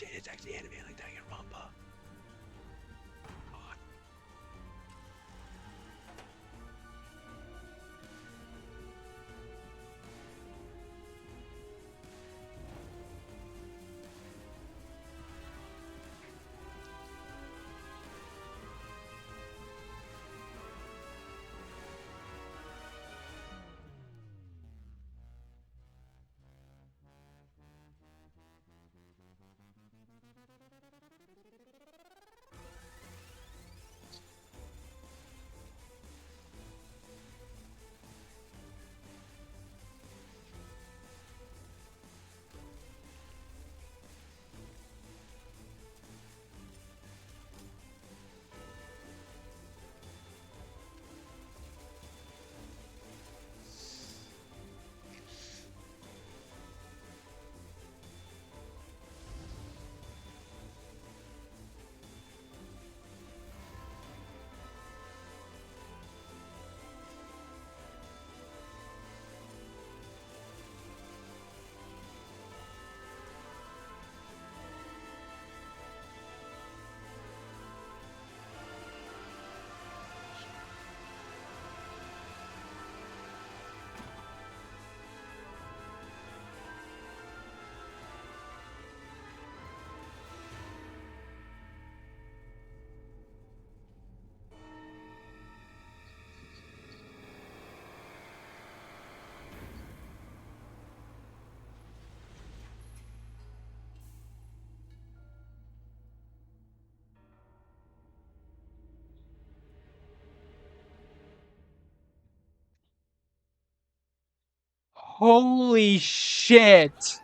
Holy shit!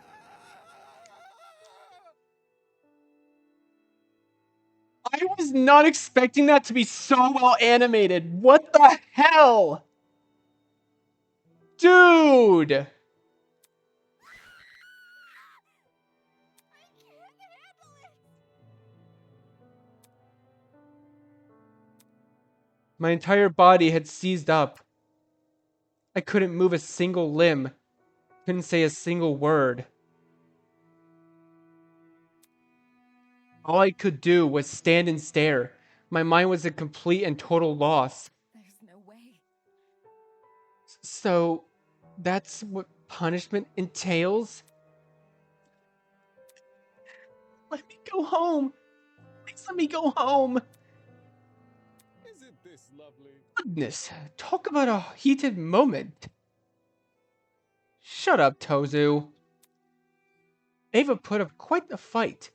I was not expecting that to be so well animated. What the hell? Dude! My entire body had seized up. I couldn't move a single limb. Couldn't say a single word. All I could do was stand and stare. My mind was a complete and total loss. There's no way. So, that's what punishment entails? Let me go home. Please let me go home. Isn't this lovely? Goodness, talk about a heated moment. Shut up, Tozu. Ava put up quite a fight.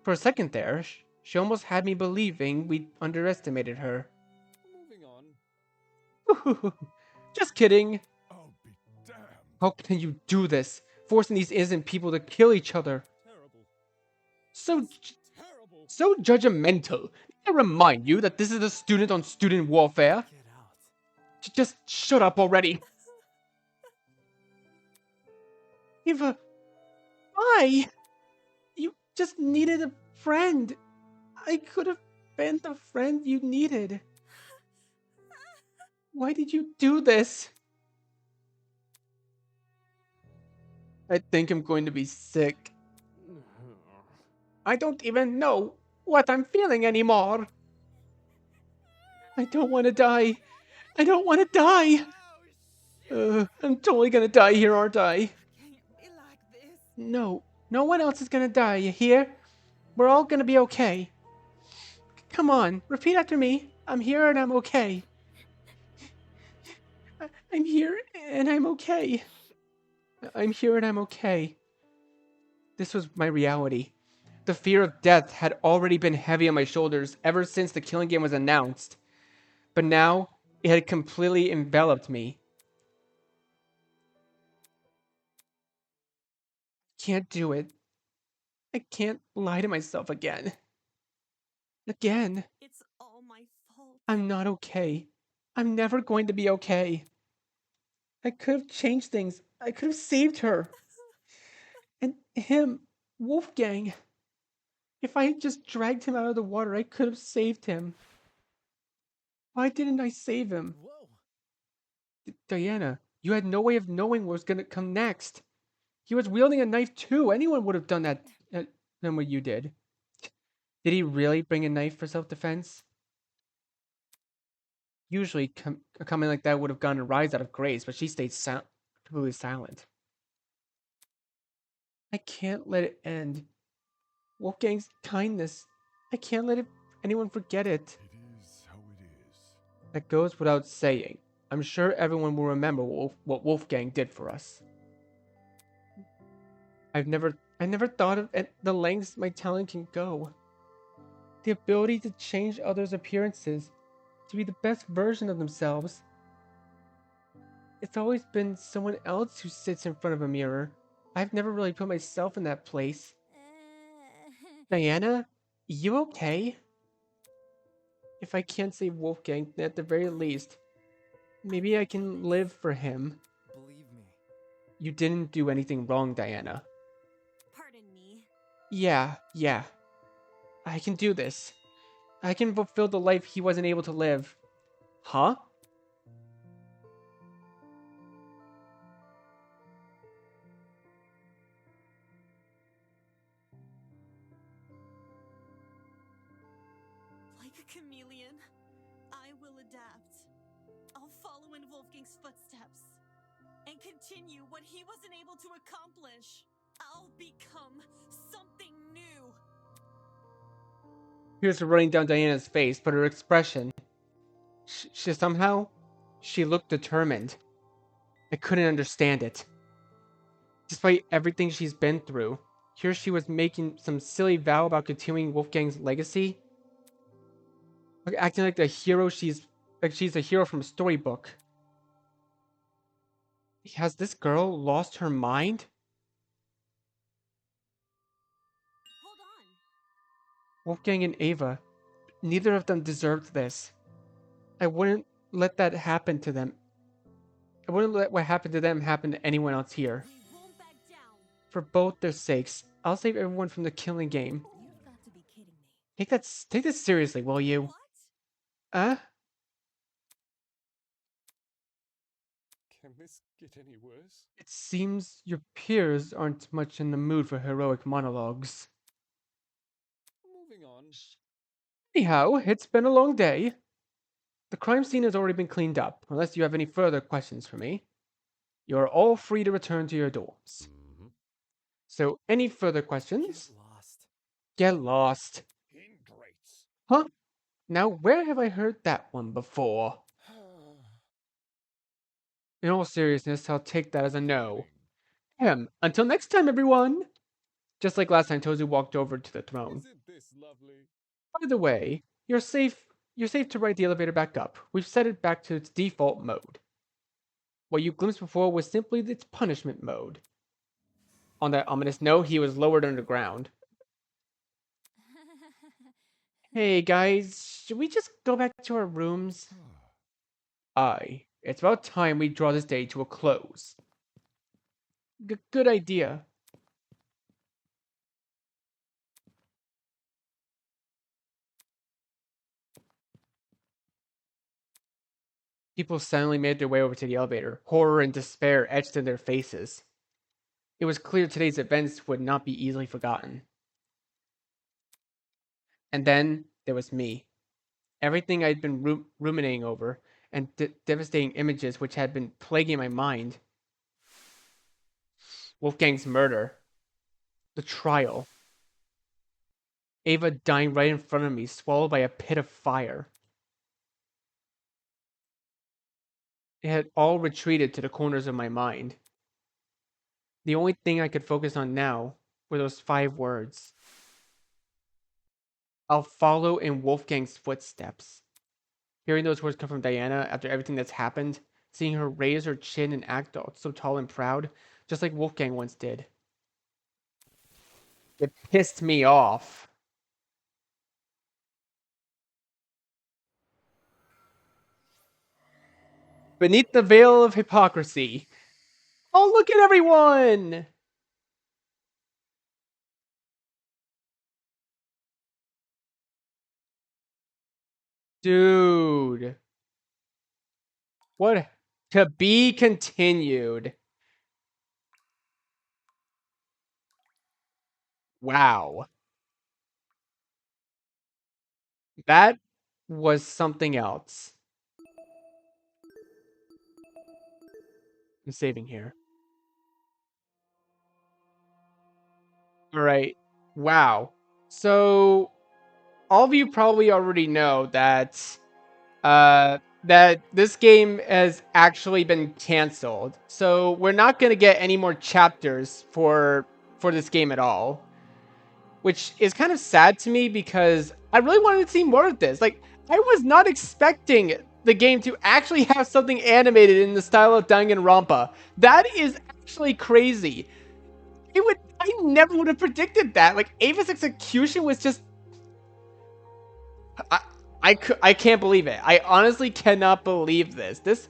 For a second there, she almost had me believing we underestimated her. Moving on. Just kidding. I'll be damned. How can you do this? Forcing these innocent people to kill each other. Terrible. So judgmental. I remind you that this is a student-on-student warfare. Get out. Just shut up already. Eva, why? You just needed a friend. I could have been the friend you needed. Why did you do this? I think I'm going to be sick. I don't even know what I'm feeling anymore. I don't want to die. I don't want to die. I'm totally gonna die here, aren't I? Can't be like this. No, no one else is gonna die, you hear? We're all gonna be okay. Come on, repeat after me. I'm here and I'm okay. I'm here and I'm okay. I'm here and I'm okay. This was my reality. The fear of death had already been heavy on my shoulders ever since the killing game was announced. But now, it had completely enveloped me. Can't do it. I can't lie to myself again. Again. It's all my fault. I'm not okay. I'm never going to be okay. I could have changed things. I could have saved her. And him, Wolfgang. If I had just dragged him out of the water, I could have saved him. Why didn't I save him? Whoa. Diana, you had no way of knowing what was going to come next. He was wielding a knife too. Anyone would have done that than what you did. Did he really bring a knife for self-defense? Usually, a comment like that would have gotten a rise out of Grace, but she stayed completely silent. I can't let it end. Wolfgang's kindness. I can't let anyone forget it. It is how it is. That goes without saying. I'm sure everyone will remember what Wolfgang did for us. I never thought of the lengths my talent can go. The ability to change others' appearances, to be the best version of themselves. It's always been someone else who sits in front of a mirror. I've never really put myself in that place. Diana, you okay? If I can't save Wolfgang, then at the very least, maybe I can live for him. Believe me. You didn't do anything wrong, Diana. Pardon me. Yeah. I can do this. I can fulfill the life he wasn't able to live. Huh? Like a chameleon, I will adapt. I'll follow in Wolfgang's footsteps and continue what he wasn't able to accomplish. I'll become something new. Tears were running down Diana's face, but her expression... She looked determined. I couldn't understand it. Despite everything she's been through, here she was making some silly vow about continuing Wolfgang's legacy. Like acting like the hero she's a hero from a storybook. Has this girl lost her mind? Hold on. Wolfgang and Ava, neither of them deserved this. I wouldn't let that happen to them. I wouldn't let what happened to them happen to anyone else here. We won't back down. For both their sakes, I'll save everyone from the killing game. You've got to be kidding me. Take this seriously, will you? What? Can this get any worse? It seems your peers aren't much in the mood for heroic monologues. Moving on. Anyhow, it's been a long day. The crime scene has already been cleaned up, unless you have any further questions for me. You are all free to return to your dorms. So, any further questions? Get lost. Get lost. Ingrates. Huh? Now, where have I heard that one before? In all seriousness, I'll take that as a no. Until next time, everyone! Just like last time, Tozu walked over to the throne. Isn't this lovely? By the way, you're safe to ride the elevator back up. We've set it back to its default mode. What you glimpsed before was simply its punishment mode. On that ominous note, he was lowered underground. Hey guys, should we just go back to our rooms? Aye, it's about time we draw this day to a close. Good idea. People suddenly made their way over to the elevator, horror and despair etched in their faces. It was clear today's events would not be easily forgotten. And then there was me. Everything I'd been ruminating over, and devastating images which had been plaguing my mind. Wolfgang's murder. The trial. Ava dying right in front of me, swallowed by a pit of fire. It had all retreated to the corners of my mind. The only thing I could focus on now were those 5 words. I'll follow in Wolfgang's footsteps. Hearing those words come from Diana after everything that's happened, seeing her raise her chin and act so tall and proud, just like Wolfgang once did. It pissed me off. Beneath the veil of hypocrisy. Oh, look at everyone! Dude. What? To be continued. Wow. That was something else. I'm saving here. Alright. Wow. So, all of you probably already know that that this game has actually been canceled. So we're not going to get any more chapters for this game at all. Which is kind of sad to me because I really wanted to see more of this. Like, I was not expecting the game to actually have something animated in the style of Danganronpa. That is actually crazy. I never would have predicted that. Like, Ava's execution was just... I can't believe it. I honestly cannot believe this. This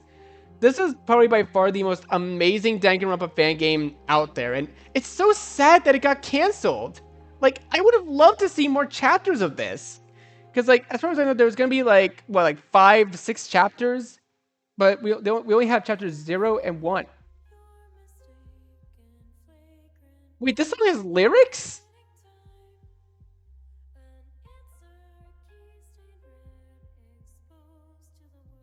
is probably by far the most amazing Danganronpa fan game out there. And it's so sad that it got canceled. Like, I would have loved to see more chapters of this. Because, like, as far as I know, there was going to be, like, what, like 5 to 6 chapters? But we only have chapters 0 and 1. Wait, this song has lyrics?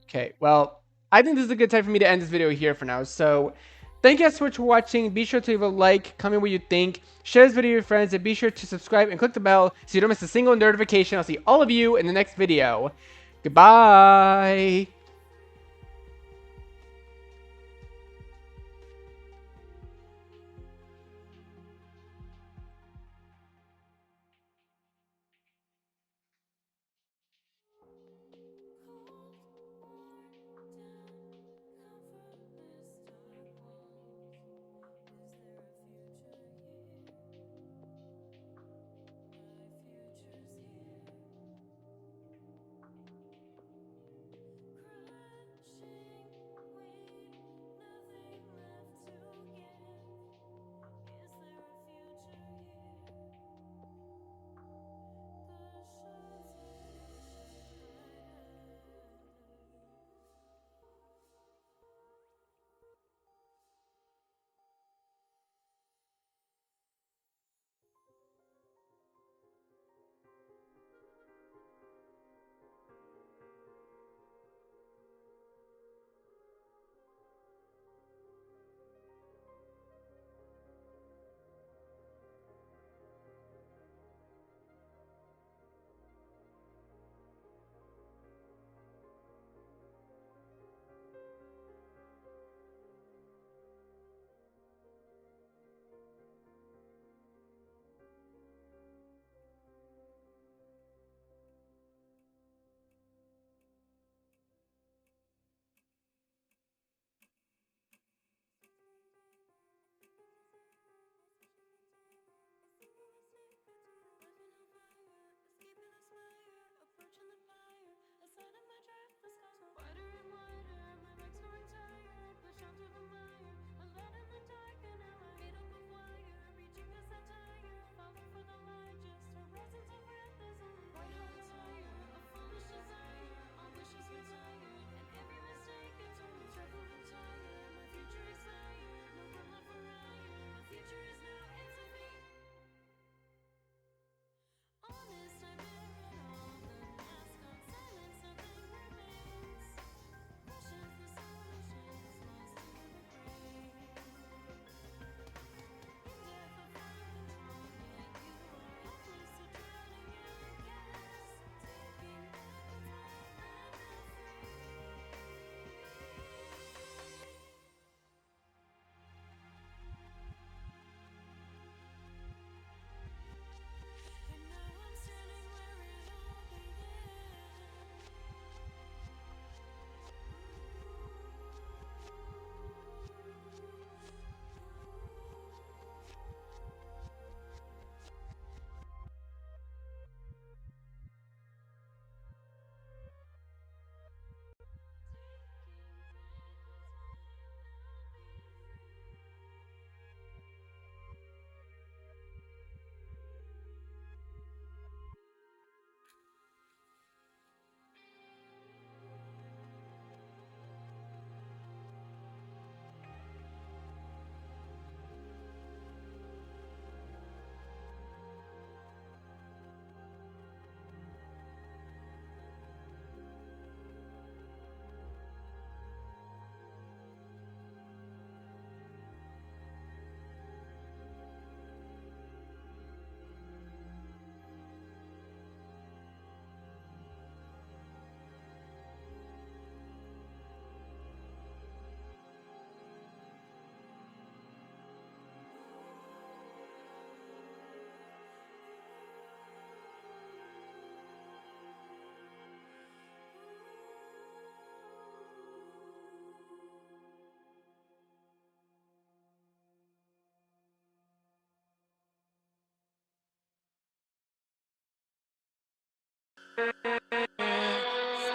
Okay, well, I think this is a good time for me to end this video here for now. So, thank you guys so much for watching. Be sure to leave a like, comment what you think, share this video with your friends, and be sure to subscribe and click the bell so you don't miss a single notification. I'll see all of you in the next video. Goodbye!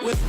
With